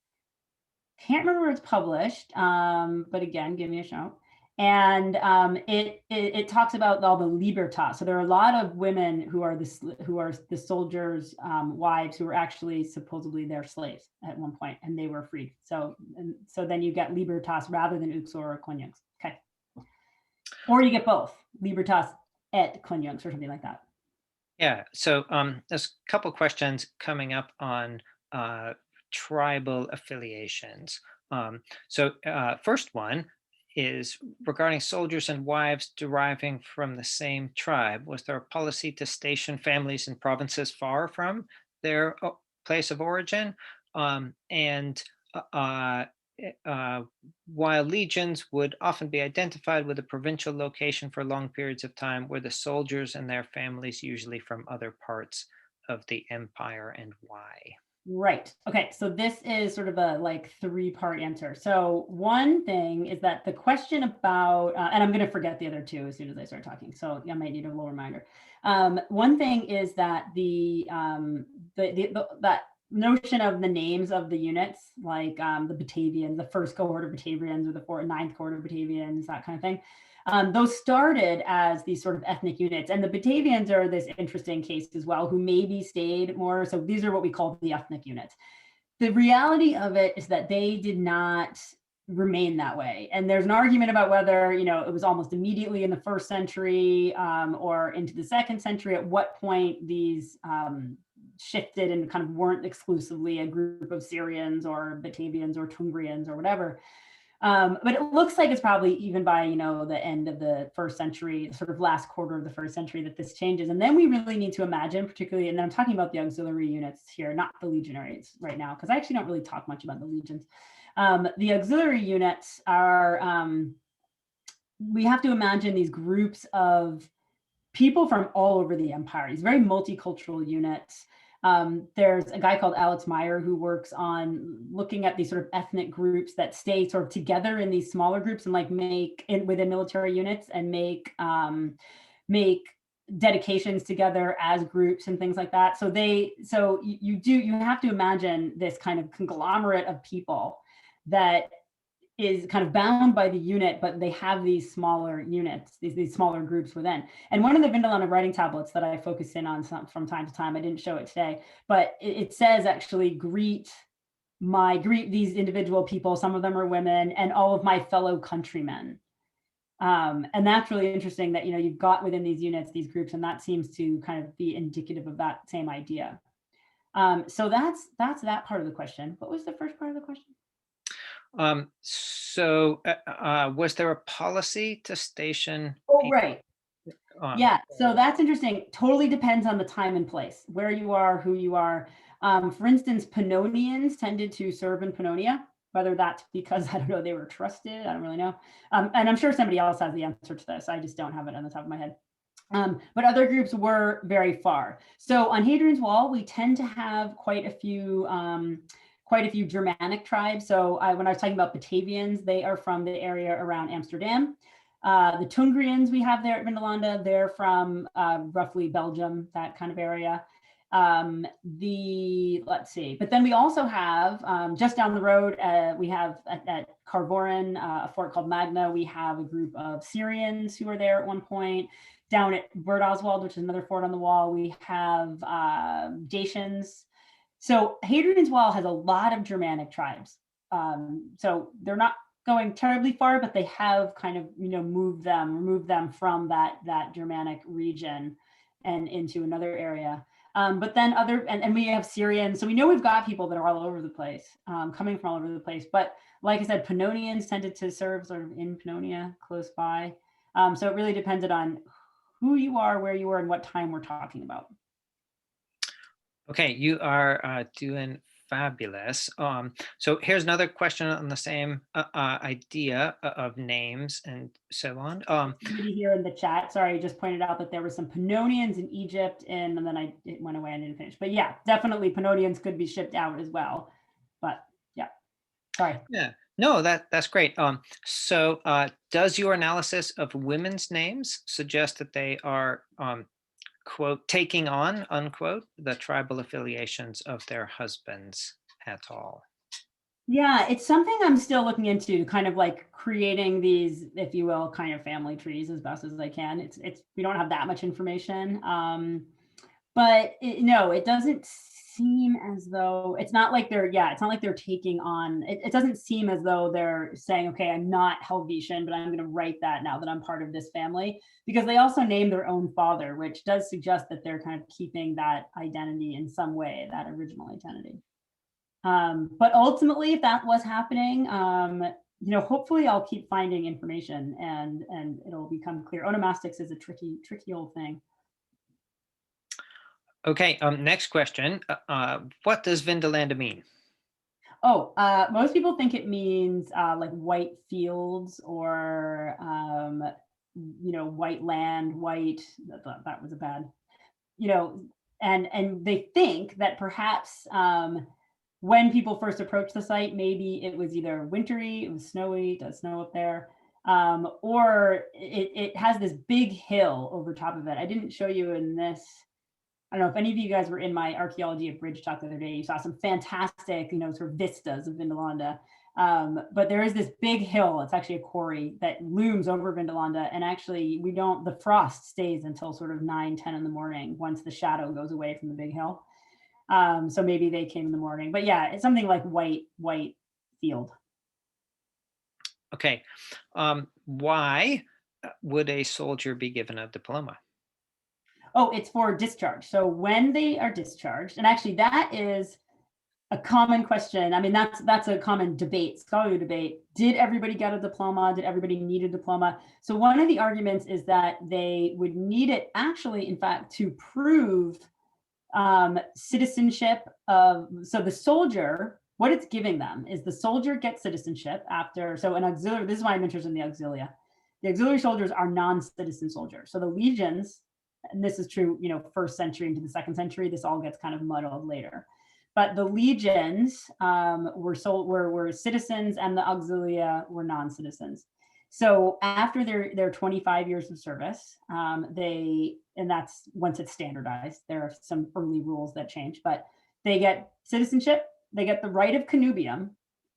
Can't remember where it's published, but again, give me a shout. And it talks about all the libertas. So there are a lot of women who are the soldiers' wives who were actually supposedly their slaves at one point, and they were freed. So then you get libertas rather than uxor or konyunks. Okay, or you get both libertas et konyunks or something like that. Yeah, so there's a couple questions coming up on tribal affiliations. First one is regarding soldiers and wives deriving from the same tribe. Was there a policy to station families in provinces far from their place of origin? While legions would often be identified with a provincial location for long periods of time, were the soldiers and their families usually from other parts of the empire, and why? Right. Okay. So this is sort of a like 3-part answer. So one thing is that the question about, and I'm going to forget the other two as soon as I start talking. So I might need a little reminder. One thing is that that notion of the names of the units, like the Batavians, the first cohort of Batavians or the ninth cohort of Batavians, that kind of thing. Those started as these sort of ethnic units, and the Batavians are this interesting case as well, who maybe stayed more. So these are what we call the ethnic units. The reality of it is that they did not remain that way. And there's an argument about whether, you know, it was almost immediately in the 1st century or into the 2nd century, at what point these shifted and kind of weren't exclusively a group of Syrians or Batavians or Tungrians or whatever. But it looks like it's probably even by, you know, the end of the 1st century, sort of last quarter of the 1st century, that this changes. And then we really need to imagine, particularly, and then I'm talking about the auxiliary units here, not the legionaries right now, because I actually don't really talk much about the legions. The auxiliary units are, we have to imagine these groups of people from all over the empire, these very multicultural units. There's a guy called Alex Meyer who works on looking at these sort of ethnic groups that stay sort of together in these smaller groups and like within military units and make dedications together as groups and things like that. So you have to imagine this kind of conglomerate of people that is kind of bound by the unit, but they have these smaller units, these smaller groups within. And one of the Vindolanda writing tablets that I focus in on from time to time, I didn't show it today, but it says actually greet these individual people, some of them are women, and all of my fellow countrymen. And that's really interesting that, you know, you've got within these units, these groups, and that seems to kind of be indicative of that same idea. So that's that part of the question. What was the first part of the question? Was there a policy to station? Oh, right. Yeah, so that's interesting. Totally depends on the time and place, where you are, who you are. For instance, Pannonians tended to serve in Pannonia, whether that's because, I don't know, they were trusted, I don't really know. And I'm sure somebody else has the answer to this. I just don't have it on the top of my head. But other groups were very far. So on Hadrian's Wall, we tend to have quite a few Germanic tribes. So when I was talking about Batavians, they are from the area around Amsterdam. The Tungrians we have there at Vindolanda, they're from roughly Belgium, that kind of area. Let's see, but then we also have just down the road, we have at Carvorin, a fort called Magna, we have a group of Syrians who were there at one point. Down at Bert Oswald, which is another fort on the wall, we have Dacians. So Hadrian's Wall has a lot of Germanic tribes. So they're not going terribly far, but they have kind of, you know, removed them from that Germanic region and into another area. But then and we have Syrians. So we know we've got people that are all over the place, coming from all over the place. But like I said, Pannonians tended to serve sort of in Pannonia, close by. So it really depended on who you are, where you are, and what time we're talking about. Okay, you are doing fabulous. So here's another question on the same idea of names and so on. Somebody here in the chat, sorry, just pointed out that there were some Pannonians in Egypt, and then it went away and didn't finish. But yeah, definitely Pannonians could be shipped out as well. But yeah, sorry. Yeah, no, that's great. So does your analysis of women's names suggest that they are quote, taking on, unquote, the tribal affiliations of their husbands at all? Yeah, it's something I'm still looking into, kind of like creating these, if you will, kind of family trees as best as I can. It's we don't have that much information. But no, it doesn't seem as though it's not like it's not like they're taking on, it doesn't seem as though they're saying, okay, I'm not Helvetian, but I'm going to write that now that I'm part of this family, because they also name their own father, which does suggest that they're kind of keeping that identity in some way, that original identity. But ultimately, if that was happening, hopefully I'll keep finding information and it'll become clear. Onomastics is a tricky old thing. Okay, next question. What does Vindolanda mean? Oh, most people think it means like white fields or, white land, white, that was a bad, and they think that perhaps when people first approached the site, maybe it was either wintry, it was snowy, it does snow up there, or it has this big hill over top of it. I didn't show you in this. I don't know if any of you guys were in my archaeology at Bridge talk the other day. You saw some fantastic, sort of vistas of Vindolanda. But there is this big hill. It's actually a quarry that looms over Vindolanda. And actually, the frost stays until sort of 9, 10 in the morning once the shadow goes away from the big hill. So maybe they came in the morning. But yeah, it's something like white field. Okay. Why would a soldier be given a diploma? Oh, it's for discharge. So when they are discharged, and actually that is a common question. I mean, that's a common debate, scholarly debate. Did everybody get a diploma? Did everybody need a diploma? So one of the arguments is that they would need it actually, in fact, to prove citizenship so the soldier, what it's giving them is the soldier gets citizenship after, so an auxiliary, this is why I'm interested in the auxilia. The auxiliary soldiers are non-citizen soldiers. So the legions, and this is true, first century into the second century, this all gets kind of muddled later. But the legions were citizens and the auxilia were non-citizens. So after their 25 years of service, and that's once it's standardized, there are some early rules that change, but they get citizenship, they get the right of connubium.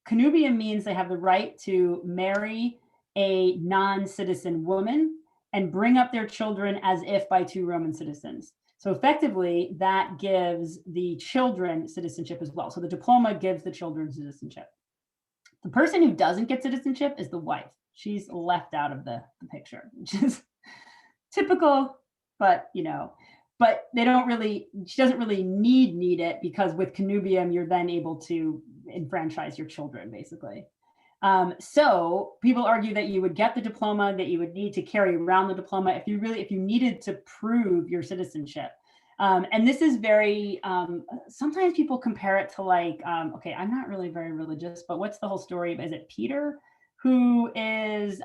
Connubium means they have the right to marry a non-citizen woman and bring up their children as if by 2 Roman citizens. So effectively, that gives the children citizenship as well. So the diploma gives the children citizenship. The person who doesn't get citizenship is the wife. She's left out of the picture, which is typical, but they don't really, she doesn't really need it, because with connubium, you're then able to enfranchise your children, basically. So people argue that you would get the diploma, that you would need to carry around the diploma if you needed to prove your citizenship. And this is very, sometimes people compare it to like, okay, I'm not really very religious, but what's the whole story of, is it Peter who is,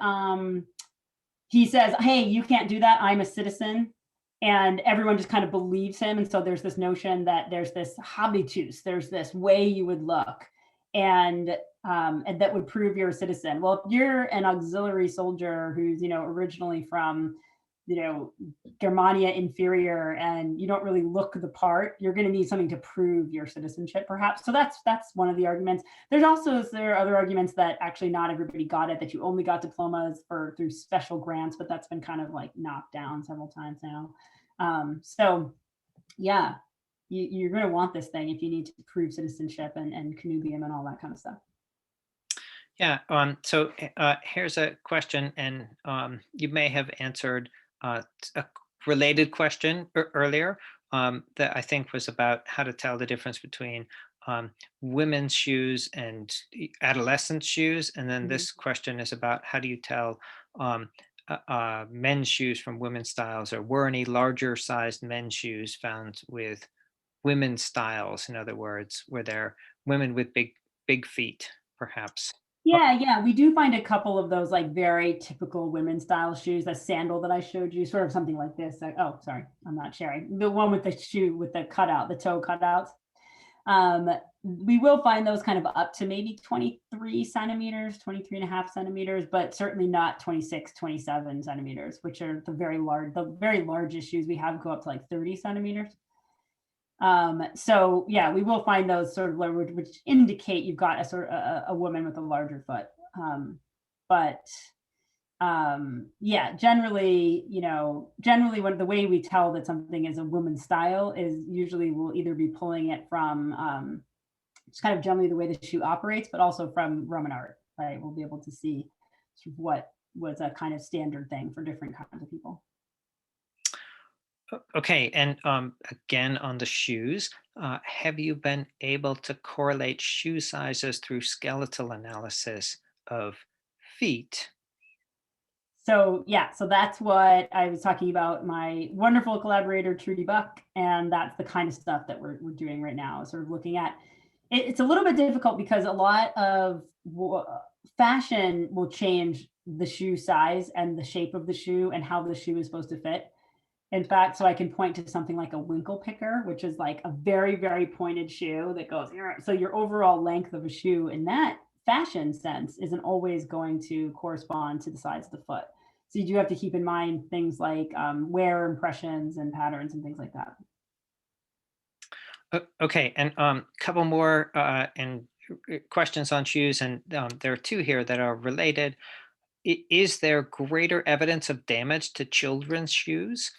he says, hey, you can't do that, I'm a citizen. And everyone just kind of believes him. And so there's this notion that there's this habitus, there's this way you would look. And that would prove you're a citizen. Well, if you're an auxiliary soldier who's, originally from, Germania Inferior, and you don't really look the part, you're going to need something to prove your citizenship, perhaps. So that's one of the arguments. There are other arguments that actually not everybody got it, that you only got diplomas through special grants, but that's been kind of like knocked down several times now. So yeah, you're going to want this thing if you need to prove citizenship and connubium and all that kind of stuff. Yeah, so here's a question, and you may have answered a related question earlier that I think was about how to tell the difference between women's shoes and adolescent shoes. And then this question is about how do you tell men's shoes from women's styles, or were any larger sized men's shoes found with women's styles? In other words, were there women with big feet, perhaps. Yeah, we do find a couple of those like very typical women's style shoes. That sandal that I showed you, sort of something like this. Oh, sorry, I'm not sharing. The one with the shoe with the cutout, the toe cutouts. We will find those kind of up to maybe 23 centimeters, 23 and a half centimeters, but certainly not 26, 27 centimeters, which are the very largest shoes we have go up to like 30 centimeters. So yeah, we will find those sort of which indicate you've got a sort of a woman with a larger foot. Yeah, generally when the way we tell that something is a woman's style is usually we'll either be pulling it from it's kind of generally the way the shoe operates, but also from Roman art, right? We'll be able to see sort of what was a kind of standard thing for different kinds of people. Okay, and again on the shoes, have you been able to correlate shoe sizes through skeletal analysis of feet? So yeah, so that's what I was talking about, my wonderful collaborator, Trudy Buck, and that's the kind of stuff that we're doing right now, sort of looking at. It's a little bit difficult because a lot of fashion will change the shoe size and the shape of the shoe and how the shoe is supposed to fit. In fact, so I can point to something like a winkle picker, which is like a very, very pointed shoe that goes, so your overall length of a shoe in that fashion sense isn't always going to correspond to the size of the foot. So you do have to keep in mind things like wear impressions and patterns and things like that. Okay, and a couple more questions on shoes, and there are two here that are related. Is there greater evidence of damage to children's shoes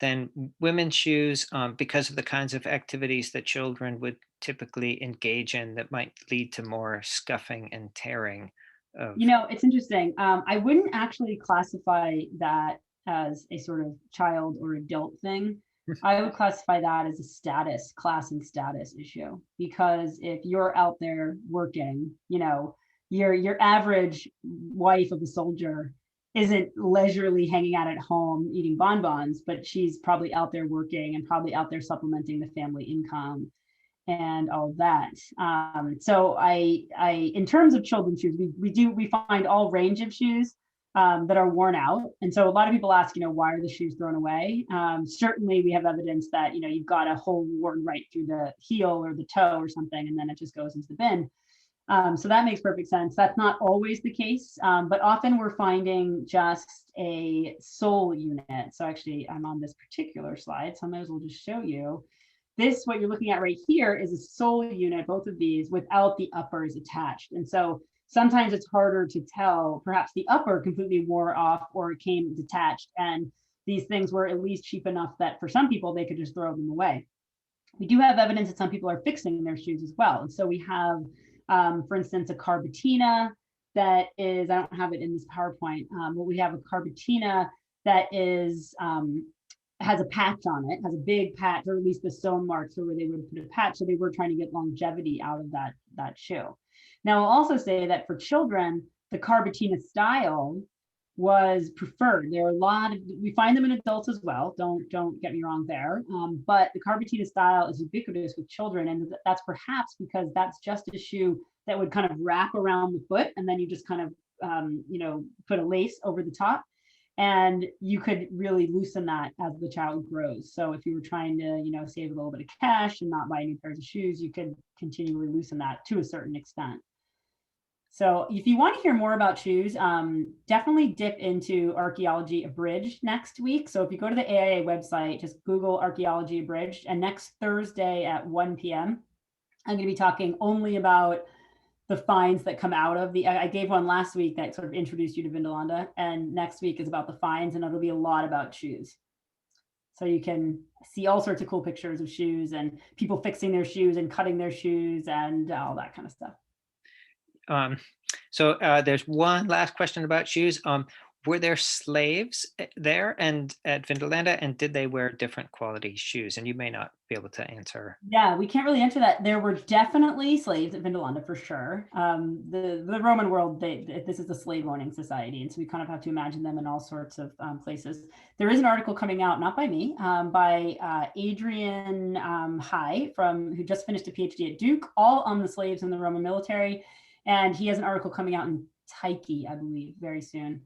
than women's shoes because of the kinds of activities that children would typically engage in that might lead to more scuffing and tearing? It's interesting. I wouldn't actually classify that as a sort of child or adult thing. I would classify that as a class and status issue, because if you're out there working, your average wife of a soldier isn't leisurely hanging out at home eating bonbons, but she's probably out there working and probably out there supplementing the family income and all of that. So I in terms of children's shoes, we find all range of shoes that are worn out. And so a lot of people ask, why are the shoes thrown away? Certainly we have evidence that, you've got a hole worn right through the heel or the toe or something, and then it just goes into the bin. So that makes perfect sense. That's not always the case, but often we're finding just a sole unit. So actually I'm on this particular slide, so I might as well just show you. This, what you're looking at right here, is a sole unit, both of these, without the uppers attached. And so sometimes it's harder to tell, perhaps the upper completely wore off or it came detached, and these things were at least cheap enough that for some people they could just throw them away. We do have evidence that some people are fixing their shoes as well. And so we have, for instance, a carbatina that is, I don't have it in this PowerPoint, but we have a carbatina that is, has a patch on it, has a big patch, or at least the sewn marks where they would put a patch. So they were trying to get longevity out of that shoe. Now, I'll also say that for children, the carbatina style was preferred. There are we find them in adults as well. Don't get me wrong there. But the carbatina style is ubiquitous with children, and that's perhaps because that's just a shoe that would kind of wrap around the foot, and then you just kind of put a lace over the top, and you could really loosen that as the child grows. So if you were trying to save a little bit of cash and not buy new pairs of shoes, you could continually loosen that to a certain extent. So if you want to hear more about shoes, definitely dip into Archaeology Abridged next week. So if you go to the AIA website, just Google Archaeology Abridged, and next Thursday at 1 p.m., I'm going to be talking only about the finds that come out of I gave one last week that sort of introduced you to Vindolanda, and next week is about the finds, and it'll be a lot about shoes. So you can see all sorts of cool pictures of shoes and people fixing their shoes and cutting their shoes and all that kind of stuff. So there's one last question about shoes. Were there slaves there and at Vindolanda, and did they wear different quality shoes? And you may not be able to answer. Yeah, we can't really answer that. There were definitely slaves at Vindolanda for sure. The Roman world, this is a slave owning society, and so we kind of have to imagine them in all sorts of places. There is an article coming out, not by me, by Adrian High, who just finished a PhD at Duke, all on the slaves in the Roman military, and he has an article coming out in Tyche, I believe, very soon.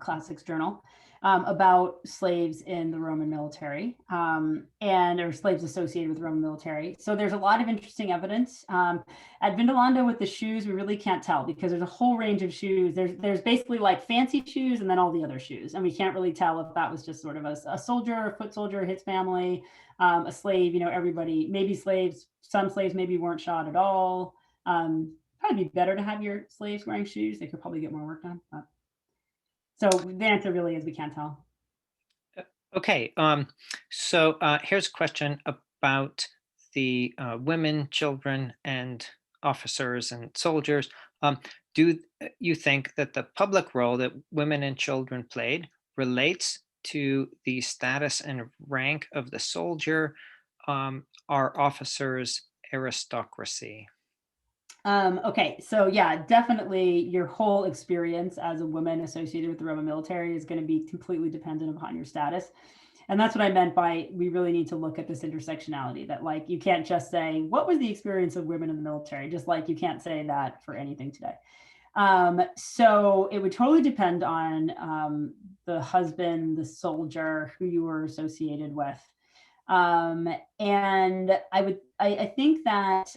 Classics journal about slaves in the Roman military or slaves associated with the Roman military. So there's a lot of interesting evidence. At Vindolanda with the shoes, we really can't tell because there's a whole range of shoes. There's basically like fancy shoes and then all the other shoes. And we can't really tell if that was just sort of a soldier, a foot soldier, his family, a slave, everybody, maybe slaves, some slaves maybe weren't shod at all. Probably be better to have your slaves wearing shoes. They could probably get more work done. So the answer really is we can't tell. Okay, so here's a question about the women, children, and officers and soldiers. Do you think that the public role that women and children played relates to the status and rank of the soldier, our officers' aristocracy? Okay, so yeah, definitely your whole experience as a woman associated with the Roman military is going to be completely dependent upon your status. And that's what I meant by we really need to look at this intersectionality, that like you can't just say, what was the experience of women in the military? Just like you can't say that for anything today. So it would totally depend on the husband, the soldier, who you were associated with. And I think that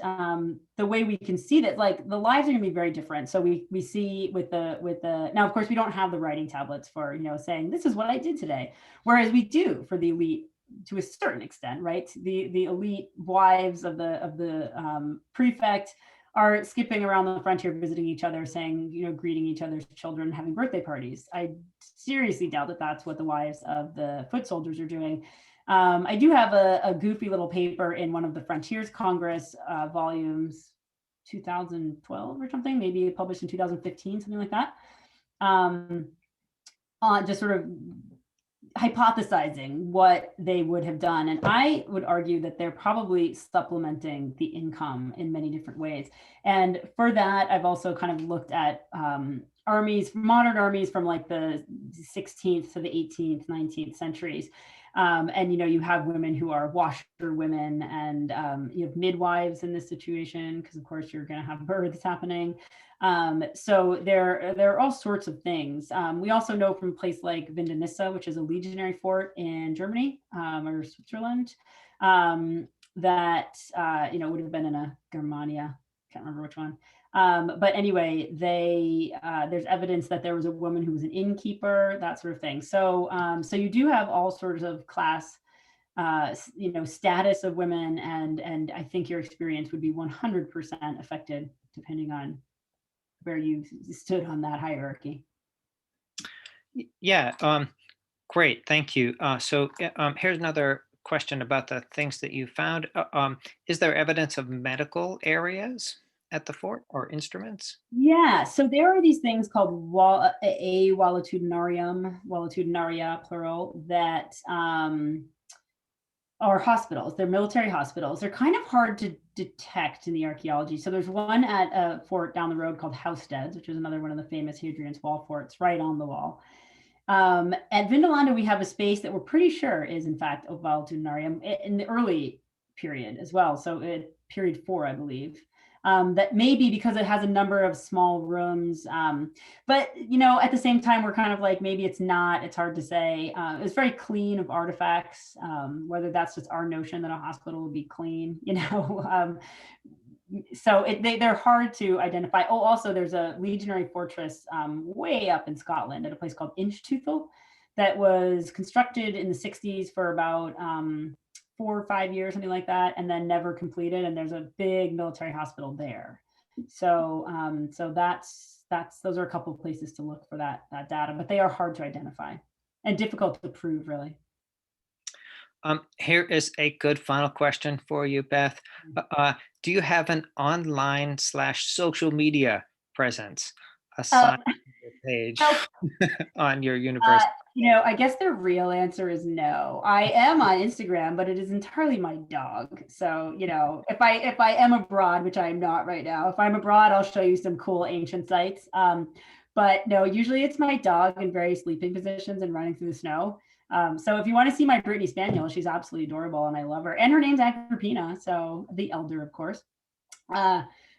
the way we can see that, like the lives are going to be very different. So we see with the now, of course, we don't have the writing tablets for saying this is what I did today, whereas we do for the elite to a certain extent, right? The elite wives of the prefect are skipping around the frontier, visiting each other, saying, greeting each other's children, having birthday parties. I seriously doubt that that's what the wives of the foot soldiers are doing. I do have a goofy little paper in one of the Frontiers Congress volumes, 2012 or something, maybe published in 2015, something like that. Just sort of hypothesizing what they would have done. And I would argue that they're probably supplementing the income in many different ways. And for that, I've also kind of looked at armies, modern armies from like the 16th to the 18th, 19th centuries. And you have women who are washerwomen, and you have midwives in this situation because, of course, you're going to have births happening. So there are all sorts of things. We also know from a place like Vindelanda, which is a legionary fort in Germany or Switzerland, that would have been in a Germania. Can't remember which one. But anyway, there's evidence that there was a woman who was an innkeeper, that sort of thing. So so you do have all sorts of class, status of women, and I think your experience would be 100% affected depending on where you stood on that hierarchy. Yeah, great, thank you. So here's another question about the things that you found. Is there evidence of medical areas at the fort or instruments? Yeah, so there are these things called a valetudinaria, plural, that are hospitals. They're military hospitals. They're kind of hard to detect in the archaeology. So there's one at a fort down the road called Housesteads, which is another one of the famous Hadrian's Wall forts, right on the wall. At Vindolanda, we have a space that we're pretty sure is, in fact, a valetudinarium in the early period as well. So period 4, I believe. That maybe because it has a number of small rooms, but at the same time, we're kind of like, maybe it's not, it's hard to say. It's very clean of artifacts, whether that's just our notion that a hospital would be clean, so they're hard to identify. Oh, also there's a legionary fortress way up in Scotland at a place called Inchtuthil that was constructed in the 60s for about 4 or 5 years, something like that, and then never completed. And there's a big military hospital there. So those are a couple of places to look for that data, but they are hard to identify and difficult to prove, really. Here is a good final question for you, Beth. Do you have an online/social media presence aside from your page So, on your Uh, university. I guess the real answer is no. I am on Instagram, but it is entirely my dog. So, if I am abroad, which I am not right now, if I'm abroad, I'll show you some cool ancient sites. But no, usually it's my dog in various sleeping positions and running through the snow. So if you want to see my Brittany Spaniel, she's absolutely adorable and I love her. And her name's Agrippina, so the elder, of course.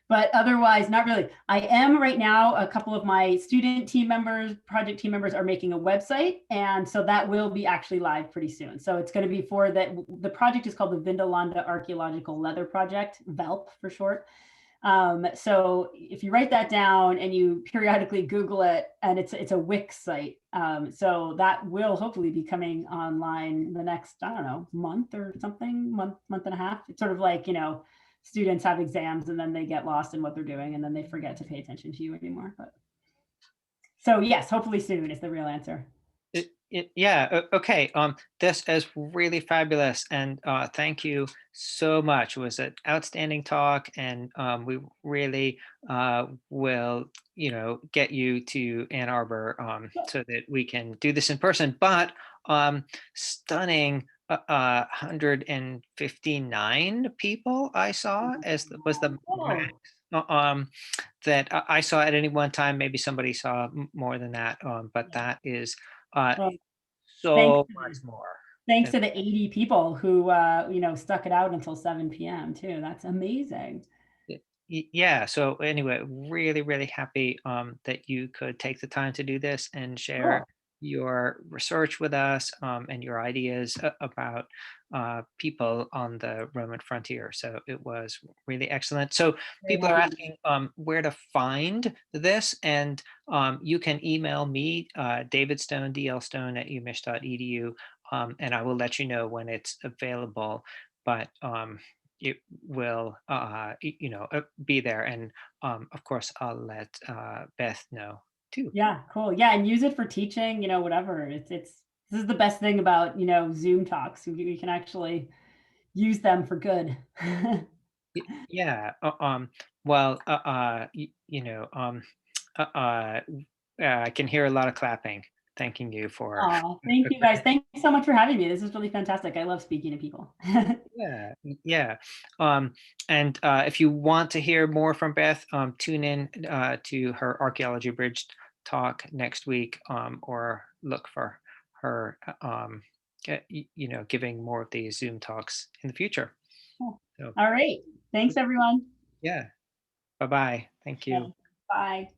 But otherwise, not really. I am right now, a couple of my student team members, project team members are making a website. And so that will be actually live pretty soon. So it's going to be for that. The project is called the Vindolanda Archaeological Leather Project, VELP for short. So if you write that down and you periodically Google it, and it's a Wix site. So that will hopefully be coming online the next, I don't know, month or something, month and a half. It's sort of like, students have exams and then they get lost in what they're doing and then they forget to pay attention to you anymore. But so yes, hopefully soon is the real answer. Yeah. Okay. This is really fabulous, and thank you so much. It was an outstanding talk, and we really will, get you to Ann Arbor so that we can do this in person. But stunning. 159 people I saw was the max that I saw at any one time. Maybe somebody saw more than that, but that is Well, thanks, so much more. thanks to the 80 people who, stuck it out until 7 p.m. too. That's amazing. Yeah. So anyway, really, really happy that you could take the time to do this and share Cool. your research with us and your ideas about people on the Roman frontier. So it was really excellent. So Very people are happy. asking where to find this, and you can email me, David Stone, dlstone@umich.edu, and I will let you know when it's available. But it will be there, and of course I'll let Beth know too. Yeah, cool. Yeah, and use it for teaching, whatever. This is the best thing about, Zoom talks. We can actually use them for good. Yeah. Well, I can hear a lot of clapping thanking you for. Oh, thank you guys. Thanks so much for having me. This is really fantastic. I love speaking to people. Yeah. And if you want to hear more from Beth, tune in to her Archaeology Bridge talk next week, or look for her, giving more of these Zoom talks in the future. Cool. So, All right. Thanks, everyone. yeah. Bye-bye. Thank you. Okay. Bye.